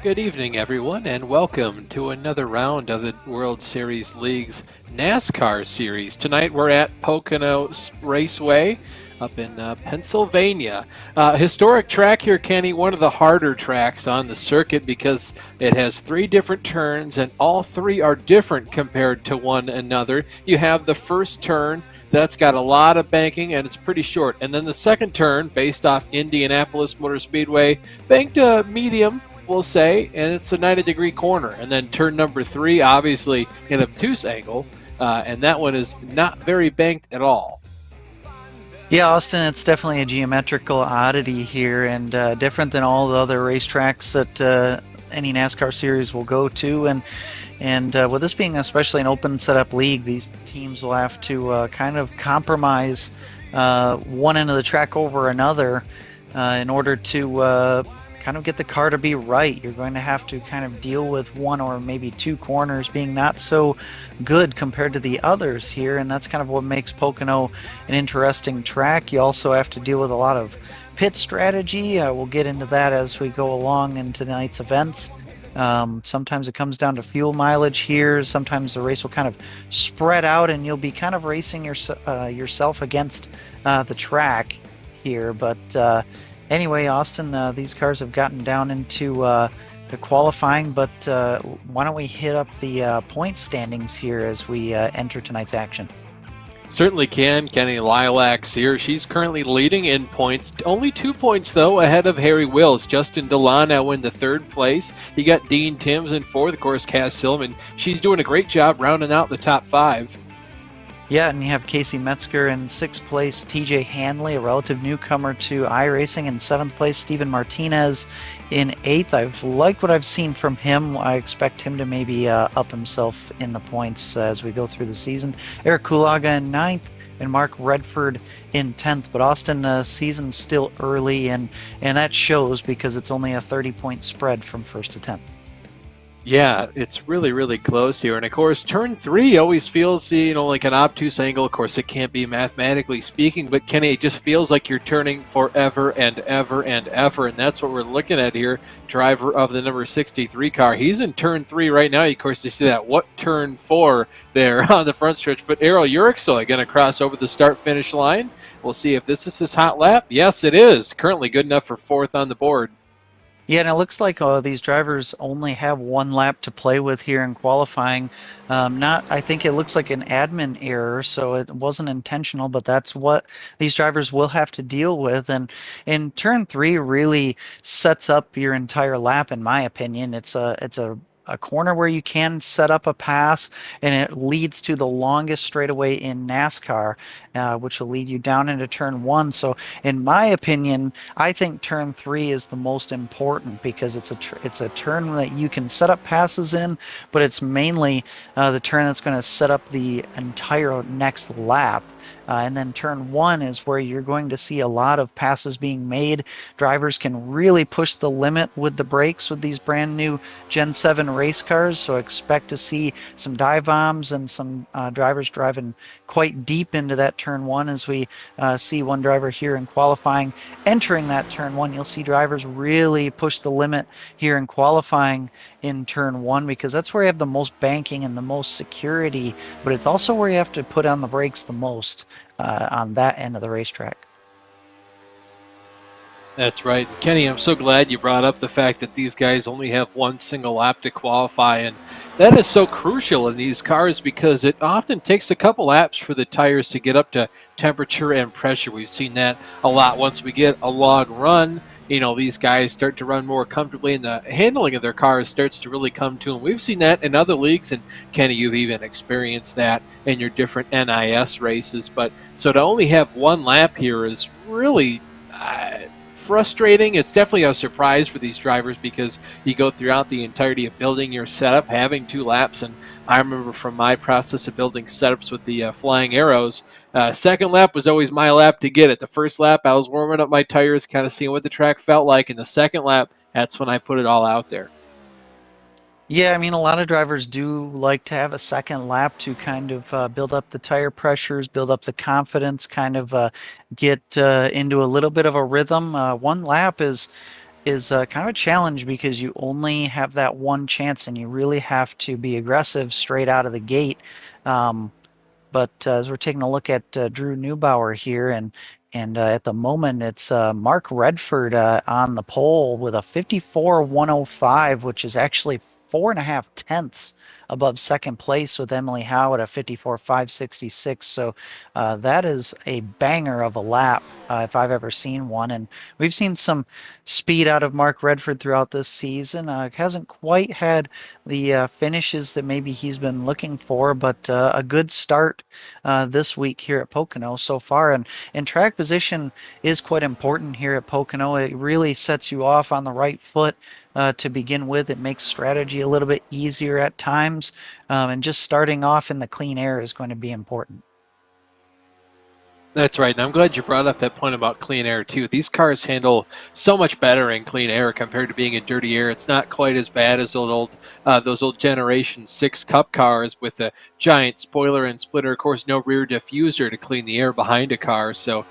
Good evening, everyone, and welcome to another round of the World Series League's NASCAR series. Tonight we're at Pocono Raceway up in Pennsylvania. Historic track here, Kenny, one of the harder tracks on the circuit because it has three different turns and all three are different compared to one another. You have the first turn. That's got a lot of banking and it's pretty short. And then the second turn, based off Indianapolis Motor Speedway, banked a medium, we'll say, and it's a 90-degree corner. And then turn number 3, obviously an obtuse angle, and that one is not very banked at all. Yeah, Austin, it's definitely a geometrical oddity here, and different than all the other racetracks that any NASCAR series will go to. And with this being especially an open setup league, these teams will have to kind of compromise one end of the track over another in order to kind of get the car to be right. You're going to have to kind of deal with one or maybe two corners being not so good compared to the others here, and that's kind of what makes Pocono an interesting track. You also have to deal with a lot of pit strategy. We'll get into that as we go along in tonight's events. Sometimes it comes down to fuel mileage here. Sometimes the race will kind of spread out and you'll be kind of racing yourself against the track here. But anyway, Austin, these cars have gotten down into the qualifying, but why don't we hit up the point standings here as we enter tonight's action? Certainly can. Kenny Lilacs here. She's currently leading in points. Only 2 points, though, ahead of Harry Wills. Justin Delano in the third place. You got Dean Timms in fourth. Of course, Cass Silliman. She's doing a great job rounding out the top 5. Yeah, and you have Casey Metzger in sixth place, TJ Hanley, a relative newcomer to iRacing, in seventh place, Steven Martinez in eighth. I've liked what I've seen from him. I expect him to maybe up himself in the points as we go through the season. Eric Kulaga in ninth, and Mark Redford in 10th. But Austin, season's still early, and that shows because it's only a 30-point spread from first to 10th. Yeah, it's really, really close here. And, of course, turn 3 always feels, like an obtuse angle. Of course, it can't be mathematically speaking, but, Kenny, it just feels like you're turning forever and ever and ever, and that's what we're looking at here. Driver of the number 63 car. He's in turn 3 right now. Of course, you see that. What turn 4 there on the front stretch. But Errol Uriksel going to cross over the start-finish line. We'll see if this is his hot lap. Yes, it is. Currently good enough for 4th on the board. Yeah, and it looks like these drivers only have one lap to play with here in qualifying. I think it looks like an admin error, so it wasn't intentional, but that's what these drivers will have to deal with. And in turn 3 really sets up your entire lap, in my opinion. It's a corner where you can set up a pass, and it leads to the longest straightaway in NASCAR, which will lead you down into turn 1. So in my opinion, I think turn 3 is the most important because it's a turn that you can set up passes in, but it's mainly the turn that's going to set up the entire next lap. And then turn 1 is where you're going to see a lot of passes being made. Drivers can really push the limit with the brakes with these brand new Gen 7 race cars. So expect to see some dive bombs and some drivers driving quite deep into that turn 1 as we see one driver here in qualifying entering that turn 1. You'll see drivers really push the limit here in qualifying in turn 1 because that's where you have the most banking and the most security, but it's also where you have to put on the brakes the most on that end of the racetrack. That's right. Kenny, I'm so glad you brought up the fact that these guys only have one single lap to qualify, and that is so crucial in these cars because it often takes a couple laps for the tires to get up to temperature and pressure. We've seen that a lot. Once we get a long run, these guys start to run more comfortably and the handling of their cars starts to really come to them. We've seen that in other leagues, and Kenny, you've even experienced that in your different NIS races. But so to only have one lap here is really frustrating. It's definitely a surprise for these drivers because you go throughout the entirety of building your setup, having 2 laps, and I remember from my process of building setups with the Flying Arrows, second lap was always my lap to get it. The first lap, I was warming up my tires, kind of seeing what the track felt like, and the second lap, that's when I put it all out there. Yeah, I mean, a lot of drivers do like to have a second lap to kind of build up the tire pressures, build up the confidence, kind of get into a little bit of a rhythm. One lap is is kind of a challenge because you only have that one chance and you really have to be aggressive straight out of the gate. Um, but as we're taking a look at Drew Neubauer here, and at the moment it's Mark Redford on the pole with a 54.105, which is actually 4.5 tenths above second place with Emily Howe at a 54.566. So that is a banger of a lap if I've ever seen one. And we've seen some speed out of Mark Redford throughout this season. Hasn't quite had the finishes that maybe he's been looking for, but a good start this week here at Pocono so far. And track position is quite important here at Pocono. It really sets you off on the right foot to begin with. It makes strategy a little bit easier at times. And just starting off in the clean air is going to be important. That's right, and I'm glad you brought up that point about clean air too. These cars handle so much better in clean air compared to being in dirty air. It's not quite as bad as those old Generation 6 Cup cars with a giant spoiler and splitter. Of course, no rear diffuser to clean the air behind a car, so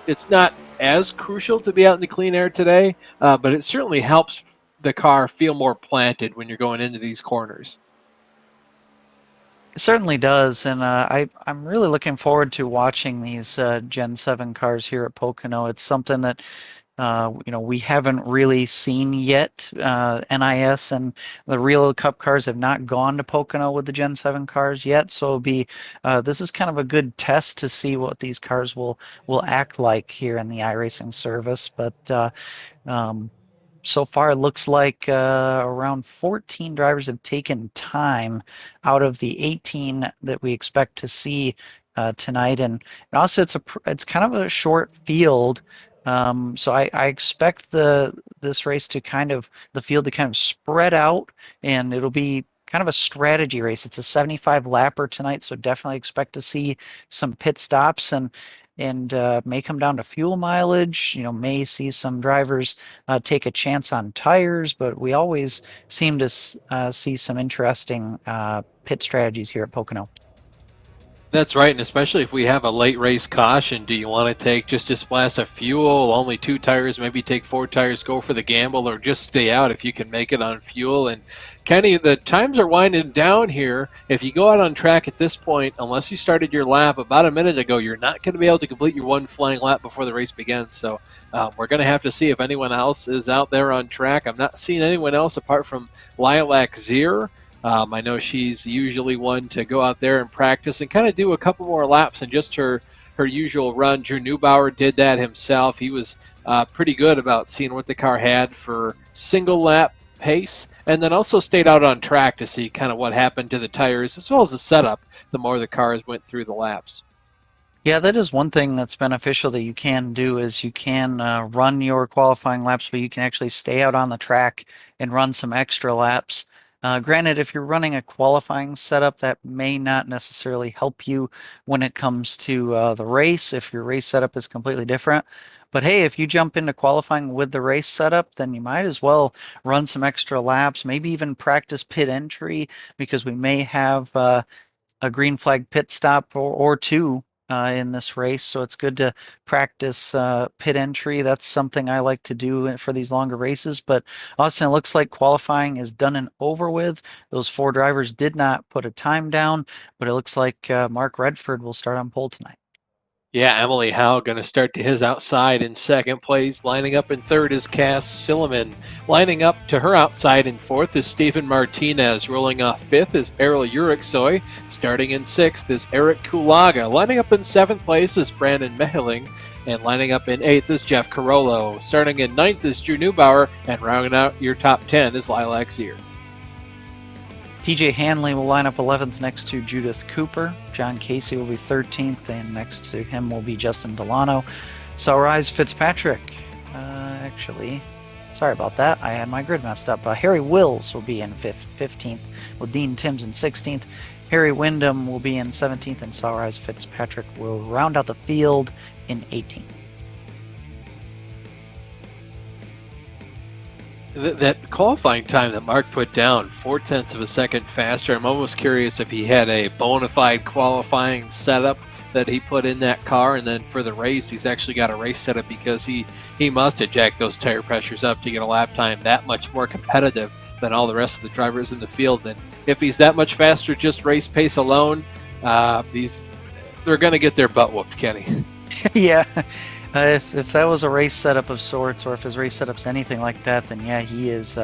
it's not as crucial to be out in the clean air today, but it certainly helps the car feel more planted when you're going into these corners. It certainly does, and I'm really looking forward to watching these Gen 7 cars here at Pocono. It's something that we haven't really seen yet. NIS and the real Cup cars have not gone to Pocono with the Gen 7 cars yet, so this is kind of a good test to see what these cars will act like here in the iRacing service. But um, so far, it looks like around 14 drivers have taken time out of the 18 that we expect to see tonight, and also it's kind of a short field. So I expect this race to the field to kind of spread out, and it'll be kind of a strategy race. It's a 75 lapper tonight, so definitely expect to see some pit stops and may come down to fuel mileage. May see some drivers take a chance on tires, but we always seem to see some interesting pit strategies here at Pocono. That's right, and especially if we have a late race caution, do you want to take just a splash of fuel, only 2 tires, maybe take 4 tires, go for the gamble, or just stay out if you can make it on fuel? And Kenny, the times are winding down here. If you go out on track at this point, unless you started your lap about a minute ago, you're not going to be able to complete your one flying lap before the race begins. So we're going to have to see if anyone else is out there on track. I'm not seeing anyone else apart from Lilac Zier. I know she's usually one to go out there and practice and kind of do a couple more laps than just her usual run. Drew Neubauer did that himself. He was pretty good about seeing what the car had for single lap pace, and then also stayed out on track to see kind of what happened to the tires as well as the setup the more the cars went through the laps. Yeah, that is one thing that's beneficial that you can do is you can run your qualifying laps, but you can actually stay out on the track and run some extra laps. Granted, if you're running a qualifying setup, that may not necessarily help you when it comes to the race if your race setup is completely different. But hey, if you jump into qualifying with the race setup, then you might as well run some extra laps, maybe even practice pit entry because we may have a green flag pit stop or two in this race. So it's good to practice pit entry. That's something I like to do for these longer races. But Austin, it looks like qualifying is done and over with. Those 4 drivers did not put a time down, but it looks like Mark Redford will start on pole tonight. Yeah, Emily Howe going to start to his outside in second place. Lining up in third is Cass Silliman. Lining up to her outside in fourth is Stephen Martinez. Rolling off fifth is Errol Uriksoy. Starting in sixth is Eric Kulaga. Lining up in seventh place is Brandon Meheling. And lining up in eighth is Jeff Carollo. Starting in ninth is Drew Neubauer. And rounding out your top 10 is Lilac Zier. TJ Hanley will line up 11th next to Judith Cooper. John Casey will be 13th, and next to him will be Justin Delano. Rise Fitzpatrick. Sorry about that. I had my grid messed up. Harry Wills will be in 15th, with Dean Timms in 16th. Harry Wyndham will be in 17th, and Rise Fitzpatrick will round out the field in 18th. That qualifying time that Mark put down, 0.4 of a second faster. I'm almost curious if he had a bona fide qualifying setup that he put in that car. And then for the race, he's actually got a race setup because he must have jacked those tire pressures up to get a lap time that much more competitive than all the rest of the drivers in the field. And if he's that much faster, just race pace alone, they're going to get their butt whooped, Kenny. Yeah. If that was a race setup of sorts, or if his race setup's anything like that, then yeah, he is.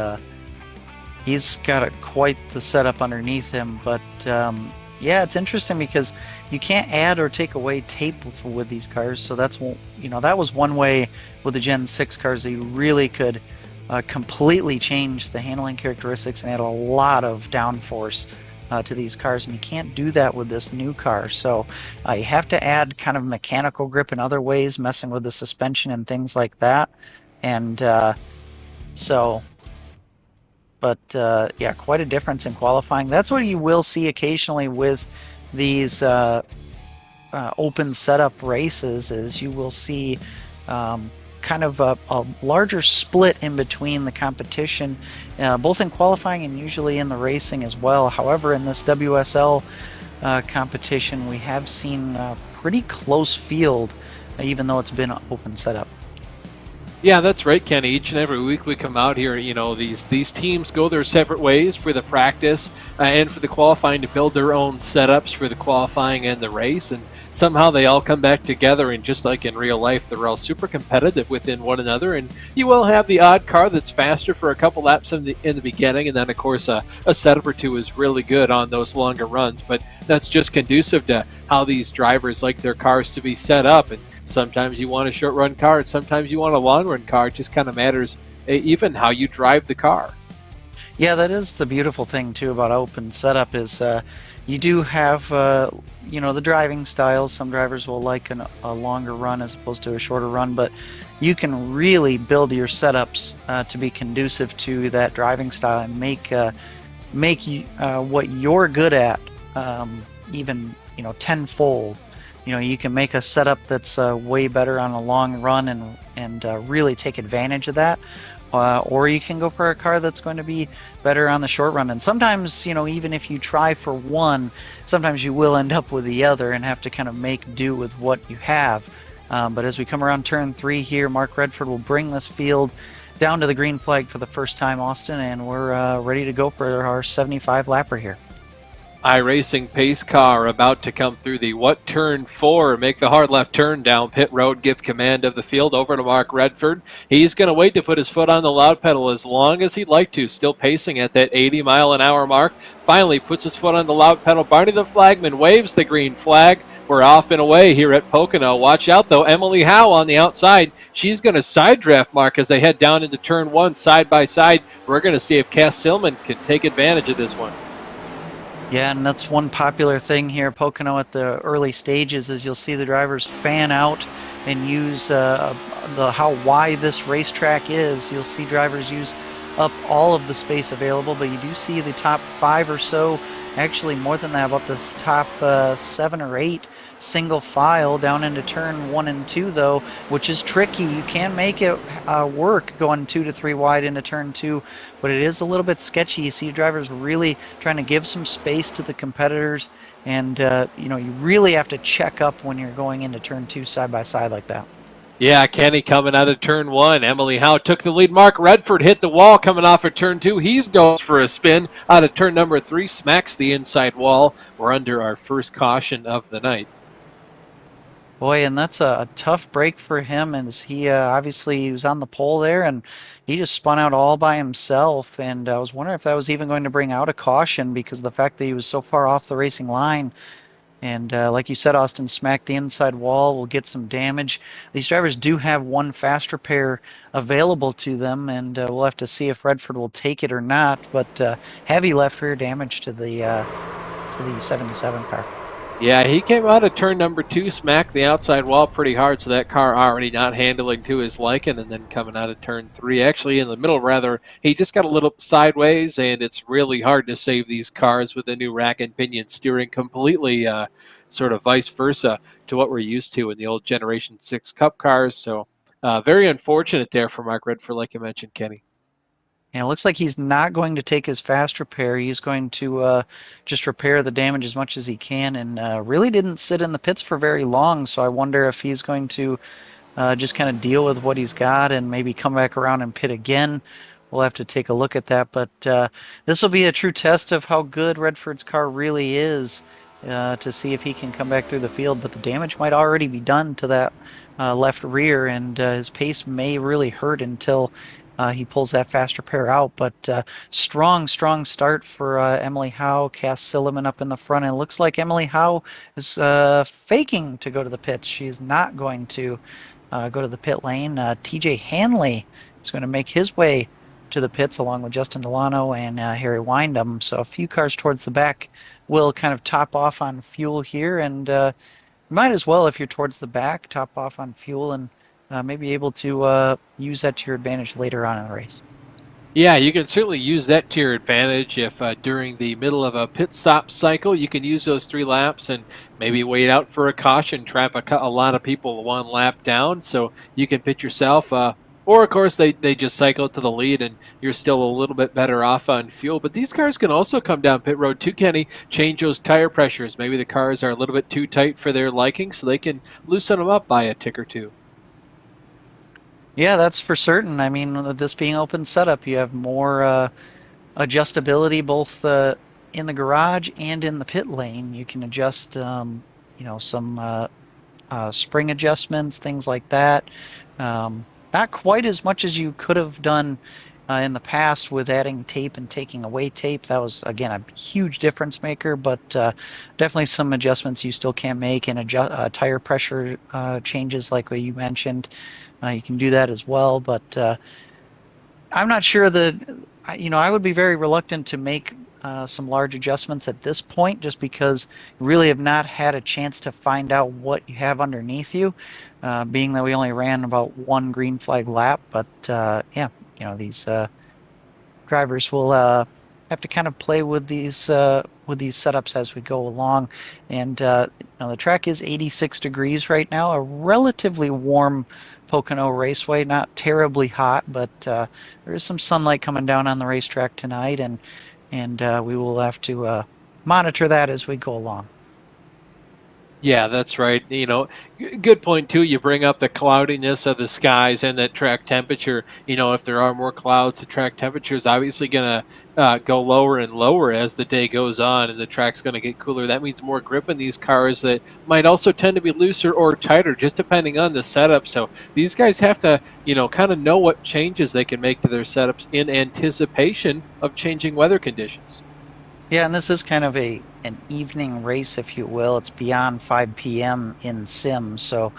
He's got quite the setup underneath him. But yeah, it's interesting because you can't add or take away tape with these cars. So that's, that was one way with the Gen 6 cars that you really could completely change the handling characteristics and add a lot of downforce to these cars, and you can't do that with this new car. So you have to add kind of mechanical grip in other ways, messing with the suspension and things like that. And yeah, quite a difference in qualifying. That's what you will see occasionally with these open setup races, is you will see kind of a larger split in between the competition, both in qualifying and usually in the racing as well. However, in this WSL competition, we have seen a pretty close field, even though it's been an open setup. Yeah, that's right, Kenny. Each and every week we come out here, these teams go their separate ways for the practice and for the qualifying to build their own setups for the qualifying and the race. And somehow they all come back together, and just like in real life, they're all super competitive within one another. And you will have the odd car that's faster for a couple laps in the beginning, and then, of course, a setup or two is really good on those longer runs. But that's just conducive to how these drivers like their cars to be set up. And sometimes you want a short run car, and sometimes you want a long run car. It just kind of matters even how you drive the car. Yeah, that is the beautiful thing too about open setup, is you do have the driving styles. Some drivers will like a longer run as opposed to a shorter run, but you can really build your setups to be conducive to that driving style and make what you're good at even tenfold. You can make a setup that's way better on a long run and really take advantage of that. Or you can go for a car that's going to be better on the short run. And sometimes, even if you try for one, sometimes you will end up with the other and have to kind of make do with what you have. But as we come around turn 3 here, Mark Redford will bring this field down to the green flag for the first time, Austin, and we're ready to go for our 75 lapper here. iRacing pace car about to come through the turn 4, make the hard left turn down pit road, give command of the field over to Mark Redford. He's going to wait to put his foot on the loud pedal as long as he'd like to, still pacing at that 80-mile-an-hour mark. Finally puts his foot on the loud pedal. Barney the flagman waves the green flag. We're off and away here at Pocono. Watch out, though. Emily Howe on the outside. She's going to side draft Mark as they head down into turn 1 side by side. We're going to see if Cass Silman can take advantage of this one. Yeah, and that's one popular thing here, Pocono, at the early stages, is you'll see the drivers fan out and use how wide this racetrack is. You'll see drivers use up all of the space available, but you do see the top 5 or so, actually more than that, about this top 7 or 8 single file down into turn 1 and 2, though, which is tricky. You can make it work going 2 to 3 wide into turn 2, but it is a little bit sketchy. You see drivers really trying to give some space to the competitors, and you really have to check up when you're going into turn 2 side by side like that. Yeah, Kenny coming out of turn 1. Emily Howe took the lead. Mark Redford hit the wall coming off of turn 2. He goes for a spin out of turn number 3, smacks the inside wall. We're under our first caution of the night. Boy, and that's a tough break for him, as he obviously was on the pole there, and he just spun out all by himself. And I was wondering if that was even going to bring out a caution, because of the fact that he was so far off the racing line. And like you said, Austin, smacked the inside wall, will get some damage. These drivers do have one fast repair available to them, and we'll have to see if Redford will take it or not. But heavy left rear damage to the 77 car. Yeah, he came out of turn number 2, smacked the outside wall pretty hard, so that car already not handling to his liking, and then coming out of turn 3, actually in the middle rather, he just got a little sideways, and it's really hard to save these cars with the new rack and pinion steering, completely sort of vice versa to what we're used to in the old Generation 6 Cup cars. So very unfortunate there for Mark Redford, like you mentioned, Kenny. And it looks like he's not going to take his fast repair. He's going to just repair the damage as much as he can, and really didn't sit in the pits for very long. So I wonder if he's going to just kind of deal with what he's got and maybe come back around and pit again. We'll have to take a look at that. But this will be a true test of how good Redford's car really is to see if he can come back through the field. But the damage might already be done to that left rear, and his pace may really hurt until he pulls that fast repair out. But strong, strong start for Emily Howe. Cass Silliman up in the front. And it looks like Emily Howe is faking to go to the pits. She's not going to go to the pit lane. TJ Hanley is going to make his way to the pits along with Justin Delano and Harry Windham. So a few cars towards the back will kind of top off on fuel here, and might as well, if you're towards the back, top off on fuel and maybe able to use that to your advantage later on in the race. Yeah, you can certainly use that to your advantage if during the middle of a pit stop cycle you can use those 3 laps and maybe wait out for a caution, trap a lot of people 1 lap down so you can pit yourself. Or, of course, they just cycle to the lead and you're still a little bit better off on fuel. But these cars can also come down pit road too, Kenny, change those tire pressures. Maybe the cars are a little bit too tight for their liking, so they can loosen them up by a tick or two. Yeah, that's for certain. I mean, with this being open setup, you have more adjustability both in the garage and in the pit lane. You can adjust, some spring adjustments, things like that. Not quite as much as you could have done in the past with adding tape and taking away tape. That was, again, a huge difference maker, but definitely some adjustments you still can't make, and tire pressure changes like what you mentioned. You can do that as well, but I'm not sure that, I would be very reluctant to make some large adjustments at this point, just because you really have not had a chance to find out what you have underneath you, being that we only ran about 1 green flag lap. But yeah, these drivers will have to kind of play with these setups as we go along. And the track is 86 degrees right now, a relatively warm Pocono Raceway, not terribly hot, but there is some sunlight coming down on the racetrack tonight, and we will have to monitor that as we go along. Yeah, that's right. Good point too. You bring up the cloudiness of the skies and that track temperature. If there are more clouds, the track temperature is obviously going to go lower and lower as the day goes on, and the track's going to get cooler. That means more grip in these cars that might also tend to be looser or tighter, just depending on the setup. So these guys have to, kind of know what changes they can make to their setups in anticipation of changing weather conditions. Yeah, and this is kind of an evening race, if you will. It's beyond 5 p.m. in sim, so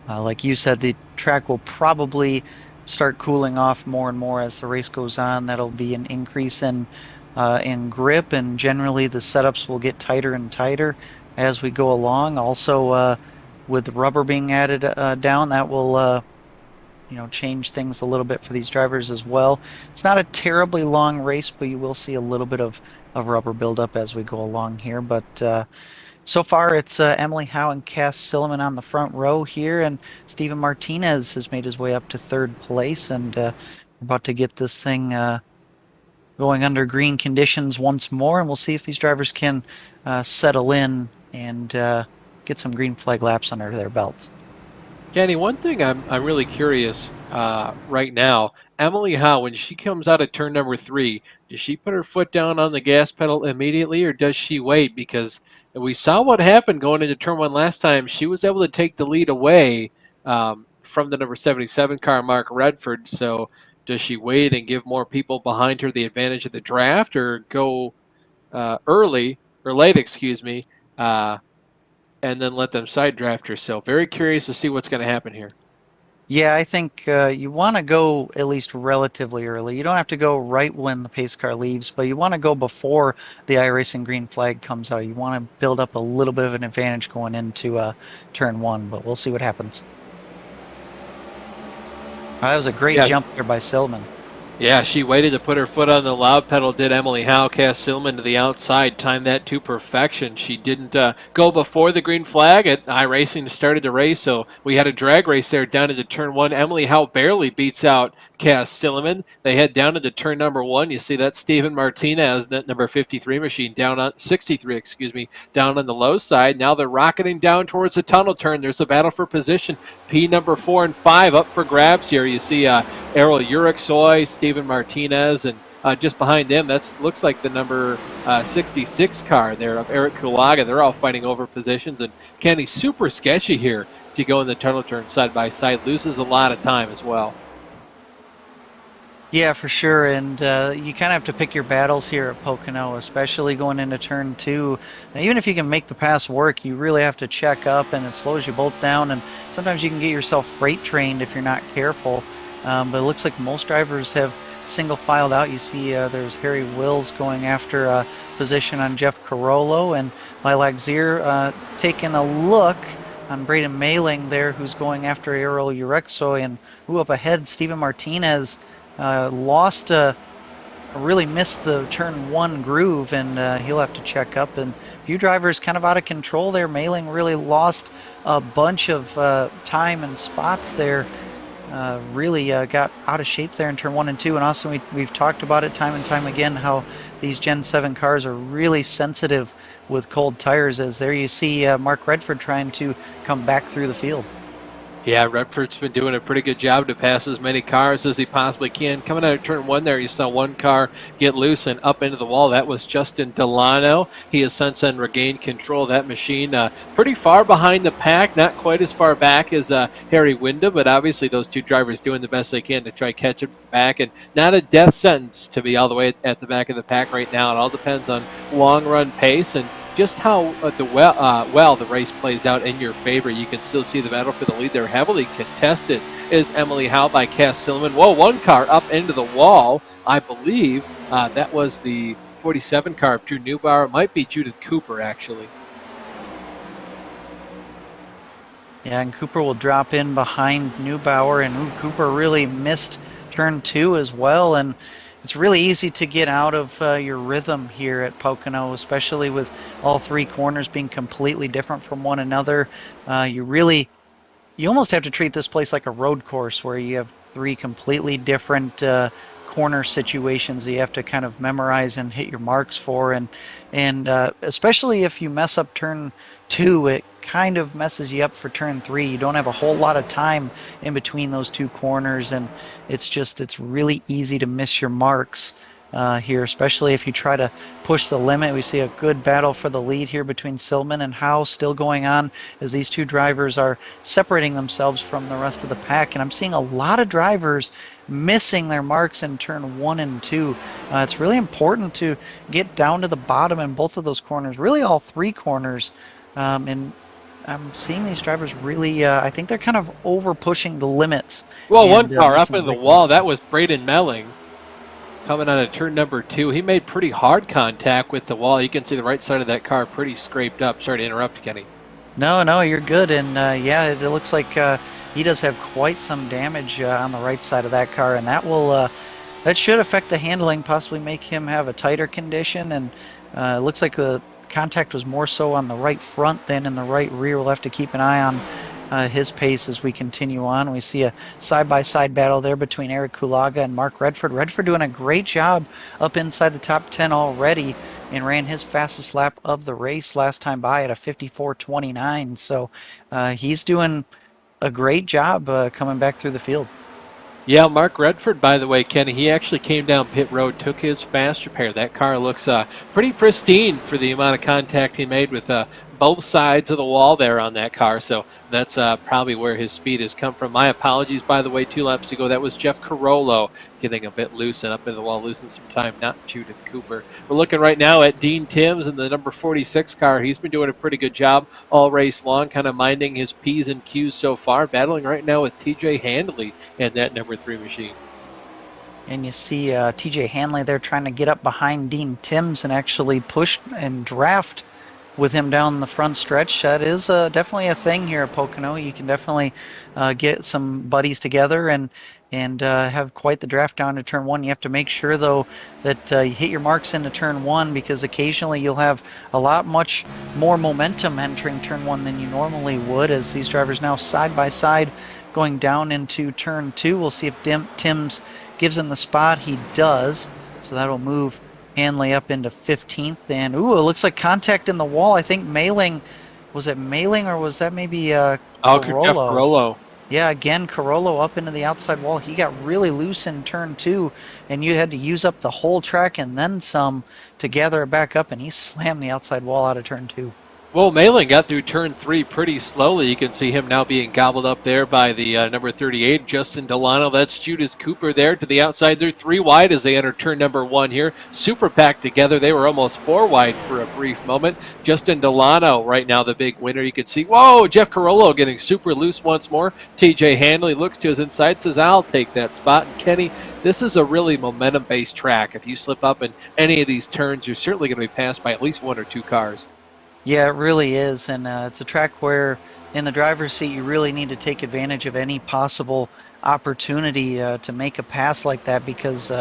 like you said, the track will probably start cooling off more and more as the race goes on. That'll be an increase in grip, and generally the setups will get tighter and tighter as we go along. Also, with the rubber being added down, that will change things a little bit for these drivers as well. It's not a terribly long race, but you will see a little bit of rubber buildup as we go along here. But so far, it's Emily Howe and Cass Silliman on the front row here, and Steven Martinez has made his way up to 3rd place, and we're about to get this thing going under green conditions once more, and we'll see if these drivers can settle in and get some green flag laps under their belts. Kenny, one thing I'm really curious right now. Emily Howe, when she comes out of turn number 3, does she put her foot down on the gas pedal immediately, or does she wait? Because we saw what happened going into turn 1 last time. She was able to take the lead away from the number 77 car, Mark Redford. So does she wait and give more people behind her the advantage of the draft, or go early or late, excuse me, and then let them side draft her? So very curious to see what's going to happen here. Yeah, I think you want to go at least relatively early. You don't have to go right when the pace car leaves, but you want to go before the iRacing green flag comes out. You want to build up a little bit of an advantage going into turn 1, but we'll see what happens. That was a great jump there by Silliman. Yeah, she waited to put her foot on the loud pedal, did Emily Howe. Cass Silliman to the outside, timed that to perfection. She didn't go before the green flag. iRacing started the race, so we had a drag race there down into turn 1. Emily Howe barely beats out Cass Silliman. They head down into turn number 1. You see that Steven Martinez, that number 53 machine, down on 63, excuse me, down on the low side. Now they're rocketing down towards the tunnel turn. There's a battle for position. P number 4 and 5 up for grabs here. You see Errol Uriksoy, Steven Martinez, and just behind them, that looks like the number 66 car there of Eric Kulaga. They're all fighting over positions, and Kenny, super sketchy here to go in the tunnel turn side by side. Loses a lot of time as well. Yeah, for sure. And you kind of have to pick your battles here at Pocono, especially going into turn 2. Now, even if you can make the pass work, you really have to check up, and it slows you both down. And sometimes you can get yourself freight trained if you're not careful. But it looks like most drivers have single filed out. You see there's Harry Wills going after a position on Jeff Carollo, and Lilac Zier taking a look on Braden Mailing there, who's going after Errol Urexoy. And up ahead, Steven Martinez really missed the turn 1 groove, and he'll have to check up. And a few drivers kind of out of control there. Mailing really lost a bunch of time and spots there. Really got out of shape there in turn 1 and 2. And also we've talked about it time and time again, how these Gen 7 cars are really sensitive with cold tires, as there you see Mark Redford trying to come back through the field. Yeah, Redford's been doing a pretty good job to pass as many cars as he possibly can. Coming out of turn 1 there, you saw one car get loose and up into the wall. That was Justin Delano. He has since then regained control of that machine. Pretty far behind the pack, not quite as far back as Harry Winda, but obviously those two drivers doing the best they can to try to catch up at the back. And not a death sentence to be all the way at the back of the pack right now. It all depends on long run pace and just how well the race plays out in your favor. You can still see the battle for the lead there. Heavily contested is Emily Howe by Cass Silliman. Whoa, one car up into the wall. I believe that was the 47 car of Drew Neubauer. It might be Judith Cooper, actually. Yeah, and Cooper will drop in behind Neubauer, and Cooper really missed turn 2 as well. And it's really easy to get out of your rhythm here at Pocono, especially with all 3 corners being completely different from one another. You almost have to treat this place like a road course, where you have 3 completely different corner situations that you have to kind of memorize and hit your marks for. And especially if you mess up turn 2, it kind of messes you up for turn 3. You don't have a whole lot of time in between those 2 corners, and it's really easy to miss your marks here, especially if you try to push the limit. We see a good battle for the lead here between Silman and Howe still going on, as these 2 drivers are separating themselves from the rest of the pack. And I'm seeing a lot of drivers missing their marks in turn 1 and 2. It's really important to get down to the bottom in both of those corners, really all 3 corners. And I'm seeing these drivers really, I think they're kind of over pushing the limits. Well, one car up in the wall, that was Braden Melling coming on at turn number 2. He made pretty hard contact with the wall. You can see the right side of that car pretty scraped up. Sorry to interrupt, Kenny. No, you're good. And yeah, it looks like he does have quite some damage on the right side of that car, and that should affect the handling, possibly make him have a tighter condition. And it looks like the contact was more so on the right front than in the right rear. We'll have to keep an eye on his pace as we continue on. We see a side-by-side battle there between Eric Kulaga and Mark Redford. Redford doing a great job up inside the top 10 already, and ran his fastest lap of the race last time by at a 54.29. So he's doing a great job coming back through the field. Yeah, Mark Redford, by the way, Kenny, he actually came down pit road, took his fast repair. That car looks pretty pristine for the amount of contact he made with both sides of the wall there on that car. So that's probably where his speed has come from. My apologies, by the way, 2 laps ago. That was Jeff Carollo getting a bit loose and up in the wall, losing some time, not Judith Cooper. We're looking right now at Dean Timms in the number 46 car. He's been doing a pretty good job all race long, kind of minding his P's and Q's so far, battling right now with TJ Handley and that number 3 machine. And you see TJ Hanley there trying to get up behind Dean Timms and actually push and draft with him down the front stretch. That is definitely a thing here at Pocono. You can definitely get some buddies together and have quite the draft down to turn 1. You have to make sure, though, that you hit your marks into turn 1, because occasionally you'll have much more momentum entering turn 1 than you normally would, as these drivers now side by side going down into turn 2. We'll see if Timms gives him the spot. He does. So that'll move Hanley up into 15th. And, ooh, it looks like contact in the wall. I think Mailing, was it Mailing or was that maybe Oh, Jeff Carollo? Carollo. Yeah, again, Carollo up into the outside wall. He got really loose in turn 2, and you had to use up the whole track and then some to gather it back up, and he slammed the outside wall out of turn 2. Well, Malin got through turn 3 pretty slowly. You can see him now being gobbled up there by the number 38, Justin Delano. That's Judas Cooper there to the outside. They're 3 wide as they enter turn number 1 here. Super packed together. They were almost 4 wide for a brief moment. Justin Delano right now the big winner. You can see, whoa, Jeff Carollo getting super loose once more. TJ Hanley looks to his inside, says, I'll take that spot. And Kenny, this is a really momentum-based track. If you slip up in any of these turns, you're certainly going to be passed by at least 1 or 2 cars. Yeah, it really is, and it's a track where in the driver's seat you really need to take advantage of any possible opportunity to make a pass like that because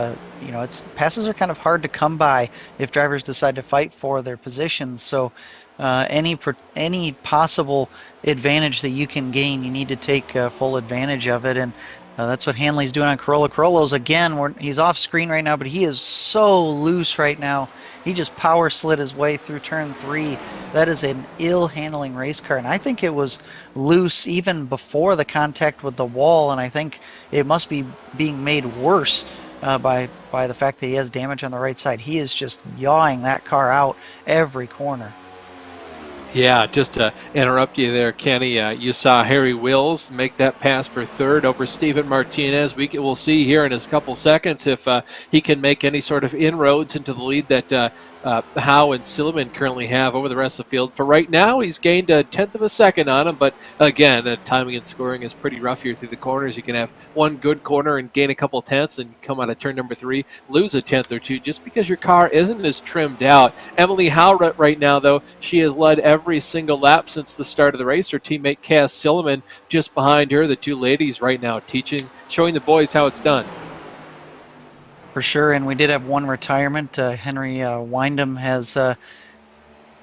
passes are kind of hard to come by if drivers decide to fight for their positions. So any possible advantage that you can gain, you need to take full advantage of it, and that's what Hanley's doing on Carollo. Carollo's again, he's off screen right now, but he is so loose right now. He just power slid his way through turn 3. That is an ill-handling race car, and I think it was loose even before the contact with the wall, and I think it must be being made worse by the fact that he has damage on the right side. He is just yawing that car out every corner. Yeah, just to interrupt you there, Kenny, you saw Harry Wills make that pass for third over Steven Martinez. We'll see here in a couple seconds if he can make any sort of inroads into the lead that Howe and Silliman currently have over the rest of the field. For right now, he's gained a tenth of a second on him, but again, timing and scoring is pretty rough here through the corners. You can have one good corner and gain a couple tenths and come out of turn number 3, lose a tenth or two just because your car isn't as trimmed out. Emily Howe right now, though, she has led every single lap since the start of the race. Her teammate Cass Silliman just behind her, the two ladies right now showing the boys how it's done. For sure, and we did have one retirement. Henry Windham has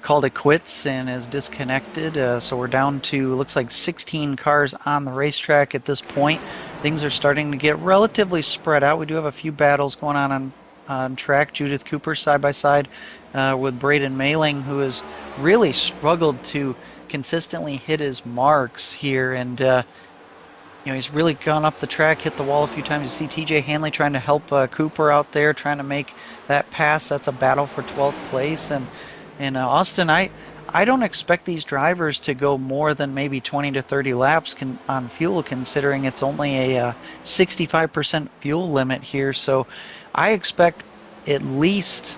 called it quits and is disconnected. So we're down to, looks like 16 cars on the racetrack at this point. Things are starting to get relatively spread out. We do have a few battles going on track. Judith Cooper side by side with Braden Mailing, who has really struggled to consistently hit his marks here, and he's really gone up the track, hit the wall a few times. You see TJ Hanley trying to help Cooper out there, trying to make that pass. That's a battle for 12th place. And Austin, I don't expect these drivers to go more than maybe 20 to 30 laps on fuel, considering it's only a 65% fuel limit here. So I expect at least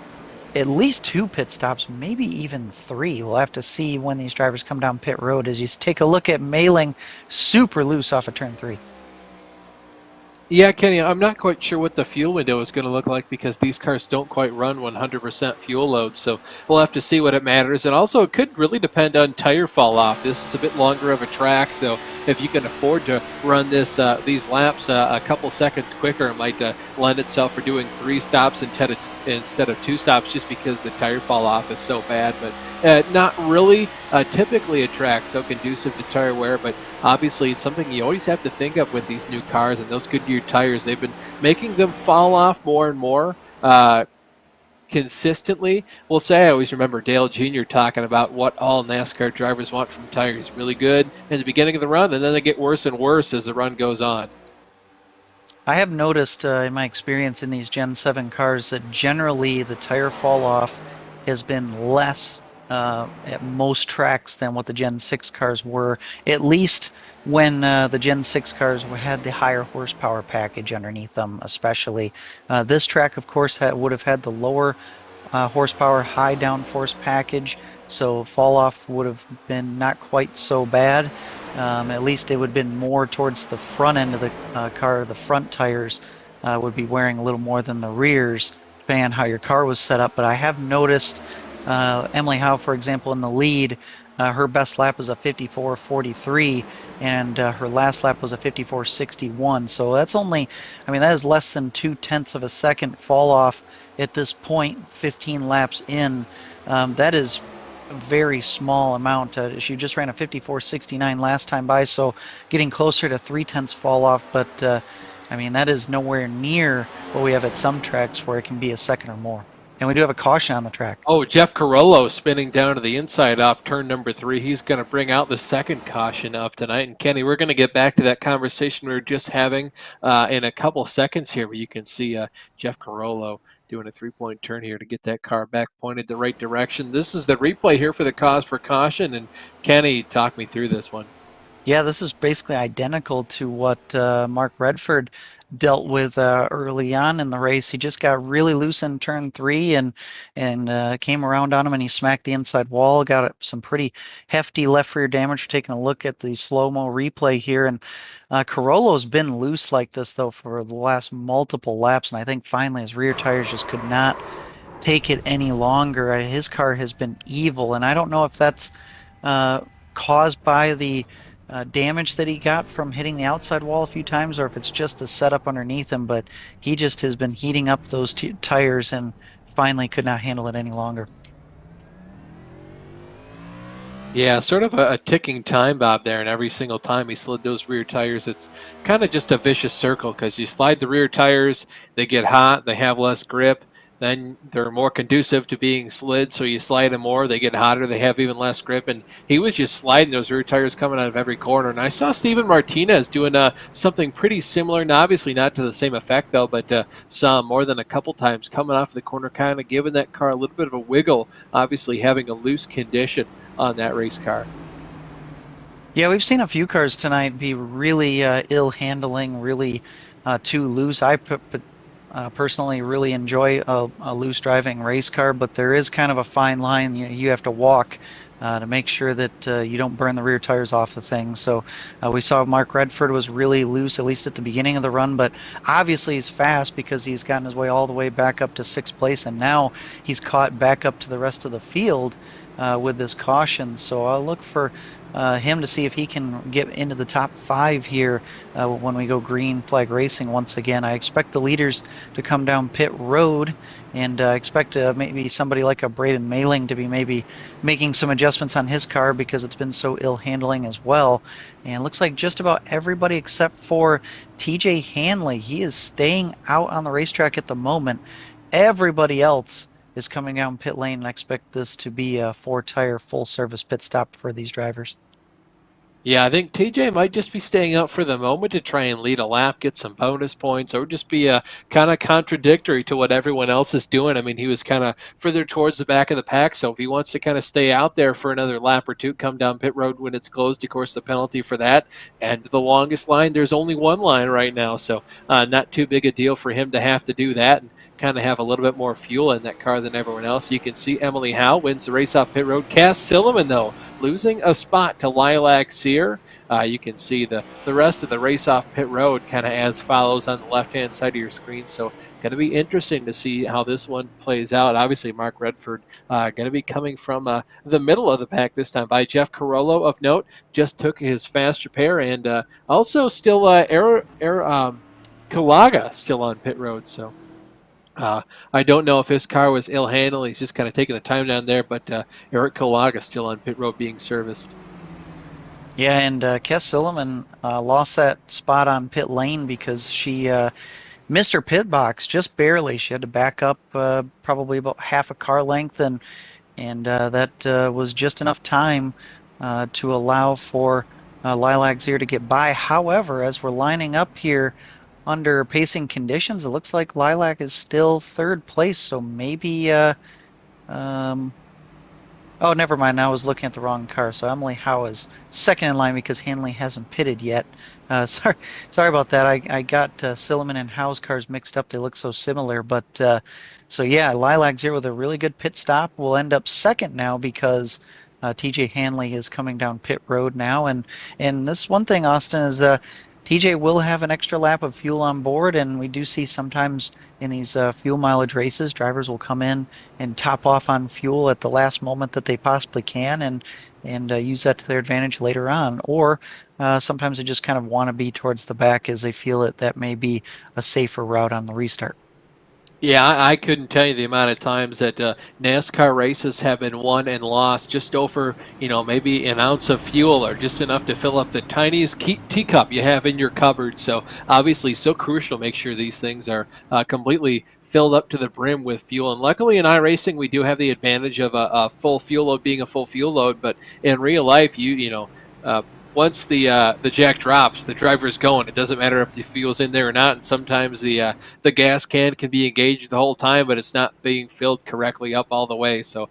2 pit stops, maybe even 3. We'll have to see when these drivers come down pit road as you take a look at Mailing super loose off of turn 3. Yeah, Kenny, I'm not quite sure what the fuel window is going to look like because these cars don't quite run 100% fuel load, so we'll have to see what it matters. And also, it could really depend on tire fall off. This is a bit longer of a track, so if you can afford to run these laps a couple seconds quicker, it might lend itself for doing 3 stops instead of 2 stops just because the tire fall off is so bad. But not really typically a track so conducive to tire wear, but obviously it's something you always have to think of with these new cars and those Goodyear tires. They've been making them fall off more and more consistently. We'll say I always remember Dale Jr. talking about what all NASCAR drivers want from tires. Really good in the beginning of the run, and then they get worse and worse as the run goes on. I have noticed in my experience in these Gen 7 cars that generally the tire fall off has been less at most tracks than what the Gen 6 cars were, at least when the Gen 6 cars had the higher horsepower package underneath them especially. This track, of course, would have had the lower horsepower high downforce package, so fall off would have been not quite so bad. At least it would have been more towards the front end of the car. The front tires would be wearing a little more than the rears, depending on how your car was set up. But I have noticed Emily Howe, for example, in the lead, her best lap was a 54.43, and her last lap was a 54.61. So that's that is less than 0.2 of a second fall off at this point, 15 laps in. That is a very small amount. She just ran a 54.69 last time by, so getting closer to 3/10 fall off. But I mean, that is nowhere near what we have at some tracks where it can be a second or more. And we do have a caution on the track. Oh, Jeff Carollo spinning down to the inside off turn number 3. He's going to bring out the second caution of tonight. And Kenny, we're going to get back to that conversation we were just having in a couple seconds here, where you can see Jeff Carollo doing a 3-point turn here to get that car back pointed the right direction. This is the replay here for the cause for caution. And Kenny, talk me through this one. Yeah, this is basically identical to what Mark Redford dealt with early on in the race. He just got really loose in turn 3 and came around on him, and he smacked the inside wall. Got some pretty hefty left rear damage. We're taking a look at the slow-mo replay here, and Carollo's been loose like this though for the last multiple laps, and I think finally his rear tires just could not take it any longer. His car has been evil, and I don't know if that's uh, caused by the damage that he got from hitting the outside wall a few times, or if it's just the setup underneath him. But he just has been heating up those tires and finally could not handle it any longer. Yeah, sort of a ticking time bomb there, and every single time he slid those rear tires, it's kind of just a vicious circle because you slide the rear tires, they get hot, they have less grip, then they're more conducive to being slid, so you slide them more, they get hotter, they have even less grip, and he was just sliding those rear tires coming out of every corner. And I saw Steven Martinez doing something pretty similar, and obviously not to the same effect though, but saw more than a couple times coming off the corner, kind of giving that car a little bit of a wiggle, obviously having a loose condition on that race car. Yeah, we've seen a few cars tonight be really ill handling, really too loose. Personally really enjoy a loose driving race car, but there is kind of a fine line you have to walk to make sure that you don't burn the rear tires off the thing. So we saw Mark Redford was really loose, at least at the beginning of the run, but obviously he's fast because he's gotten his way all the way back up to 6th place, and now he's caught back up to the rest of the field with this caution. So I'll look for him to see if he can get into the top 5 here when we go green flag racing once again. I expect the leaders to come down pit road, and expect maybe somebody like a Braden Mailing to be maybe making some adjustments on his car because it's been so ill handling as well. And it looks like just about everybody except for TJ Hanley, he is staying out on the racetrack at the moment. Everybody else is coming down pit lane, and I expect this to be a 4-tire full service pit stop for these drivers. Yeah, I think TJ might just be staying out for the moment to try and lead a lap, get some bonus points, or just be kind of contradictory to what everyone else is doing. I mean, he was kind of further towards the back of the pack, so if he wants to kind of stay out there for another lap or two, come down pit road when it's closed, of course, the penalty for that. And the longest line, there's only one line right now, so not too big a deal for him to have to do that and kind of have a little bit more fuel in that car than everyone else. You can see Emily Howe wins the race off pit road. Cass Silliman, though, losing a spot to Lilac Sear. You can see the rest of the race off pit road kind of as follows on the left-hand side of your screen. So going to be interesting to see how this one plays out. Obviously, Mark Redford going to be coming from the middle of the pack this time by Jeff Carollo, of note, just took his fast repair, and also still Kalaga still on pit road. So I don't know if his car was ill handled. He's just kind of taking the time down there, but Eric Kalaga still on pit road being serviced. Yeah, and Kess Silliman lost that spot on pit lane because she missed her pit box just barely. She had to back up probably about half a car length, and that was just enough time to allow for Lilac Zier to get by. However, as we're lining up here under pacing conditions, it looks like Lilac is still 3rd place, so maybe um, oh, never mind. I was looking at the wrong car. So Emily Howe is 2nd in line because Hanley hasn't pitted yet. Sorry about that. I got Silliman and Howe's cars mixed up. They look so similar. But so yeah, Lilac Zero with a really good pit stop will end up 2nd now because TJ Hanley is coming down pit road now. And this one thing, Austin, is TJ will have an extra lap of fuel on board, and we do see sometimes in these fuel mileage races, drivers will come in and top off on fuel at the last moment that they possibly can, and use that to their advantage later on. Or sometimes they just kind of want to be towards the back as they feel that may be a safer route on the restart. Yeah, I couldn't tell you the amount of times that NASCAR races have been won and lost just over, maybe an ounce of fuel or just enough to fill up the tiniest teacup you have in your cupboard. So obviously, so crucial to make sure these things are completely filled up to the brim with fuel. And luckily, in iRacing, we do have the advantage of a full fuel load being a full fuel load. But in real life, Uh, once the jack drops, the driver's going. It doesn't matter if the fuel's in there or not. And sometimes the gas can be engaged the whole time, but it's not being filled correctly up all the way. So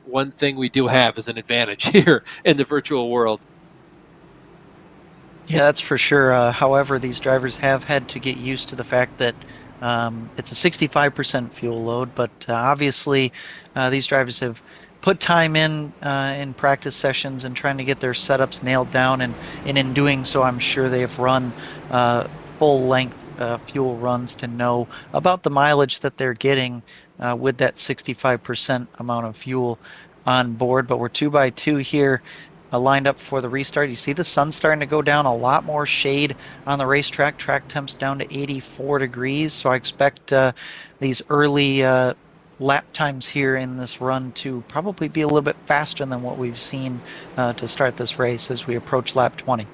one thing we do have is an advantage here in the virtual world. Yeah, that's for sure. However, these drivers have had to get used to the fact that it's a 65% fuel load, but obviously these drivers have put time in practice sessions and trying to get their setups nailed down, and in doing so, I'm sure they've run uh, full length fuel runs to know about the mileage that they're getting with that 65% amount of fuel on board. But we're 2 by 2 here lined up for the restart. You see the sun starting to go down, a lot more shade on the racetrack. Track temps down to 84 degrees. So I expect these early lap times here in this run to probably be a little bit faster than what we've seen to start this race as we approach lap 20.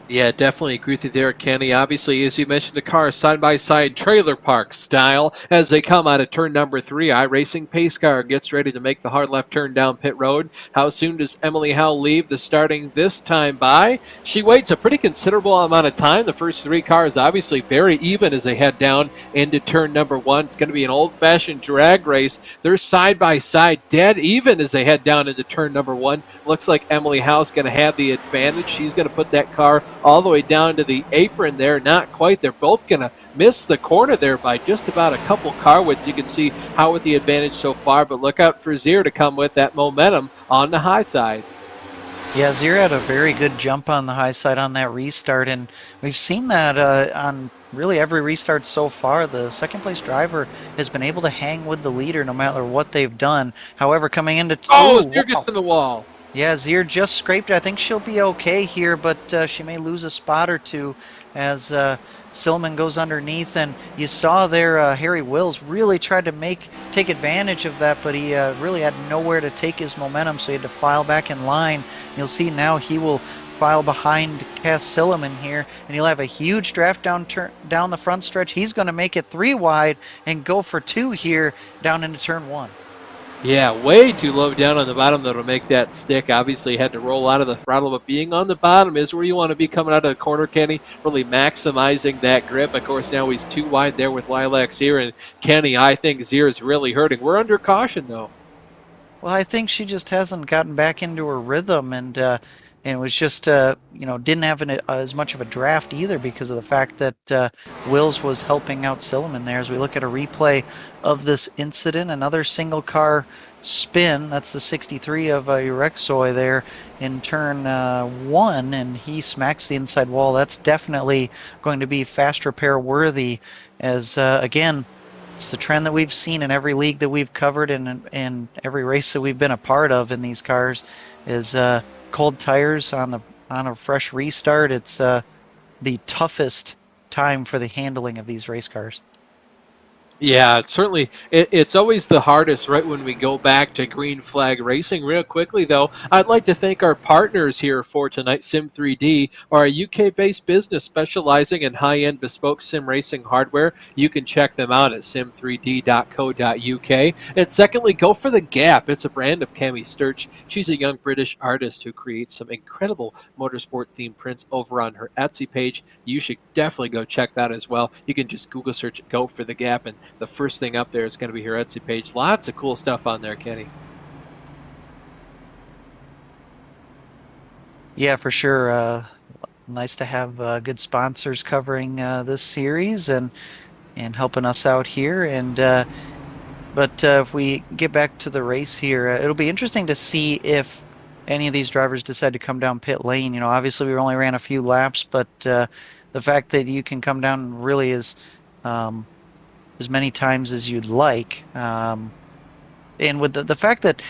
Yeah, definitely agree with you there, Kenny. Obviously, as you mentioned, the car side-by-side trailer park style as they come out of turn number 3. iRacing pace car gets ready to make the hard left turn down pit road. How soon does Emily Howe leave the starting this time by? She waits a pretty considerable amount of time. The first 3 cars obviously very even as they head down into turn number 1. It's going to be an old-fashioned drag race. They're side-by-side dead even as they head down into turn number 1. Looks like Emily Howe's going to have the advantage. She's going to put that car all the way down to the apron there. Not quite. They're both going to miss the corner there by just about a couple car widths. You can see how with the advantage so far, but look out for Zier to come with that momentum on the high side. Yeah, Zier had a very good jump on the high side on that restart, and we've seen that on really every restart so far. The second place driver has been able to hang with the leader no matter what they've done. However, coming into Oh, oh Zier gets wow. in the wall. Yeah, Zier just scraped it. I think she'll be okay here, but she may lose a spot or two as Silliman goes underneath. And you saw there Harry Wills really tried to take advantage of that, but he really had nowhere to take his momentum, so he had to file back in line. You'll see now he will file behind Cass Silliman here, and he'll have a huge draft down the front stretch. He's going to make it 3 wide and go for 2 here down into turn 1. Yeah, way too low down on the bottom though to make that stick. Obviously had to roll out of the throttle, but being on the bottom is where you want to be coming out of the corner, Kenny, really maximizing that grip. Of course, now he's too wide there with Lilac Zier, and Kenny, I think Zier is really hurting. We're under caution though. Well, I think she just hasn't gotten back into her rhythm, and was just didn't have as much of a draft either because of the fact that Wills was helping out Silliman there. As we look at a replay of this incident, another single car spin. That's the 63 of Urexoy there in turn 1, and he smacks the inside wall. That's definitely going to be fast repair worthy, as again. It's the trend that we've seen in every league that we've covered and every race that we've been a part of in these cars is cold tires on a fresh restart. It's the toughest time for the handling of these race cars. Yeah, it's always the hardest right when we go back to green flag racing. Real quickly, though, I'd like to thank our partners here for tonight. SIM3D are a UK-based business specializing in high-end bespoke sim racing hardware. You can check them out at sim3d.co.uk. And secondly, go for the Gap. It's a brand of Cami Sturch. She's a young British artist who creates some incredible motorsport-themed prints over on her Etsy page. You should definitely go check that as well. You can just Google search "Go for the Gap" and the first thing up there is going to be her Etsy page. Lots of cool stuff on there, Kenny. Yeah, for sure. Nice to have good sponsors covering this series and helping us out here. But if we get back to the race here, it'll be interesting to see if any of these drivers decide to come down pit lane. Obviously we only ran a few laps, but the fact that you can come down really is as many times as you'd like. And with the fact that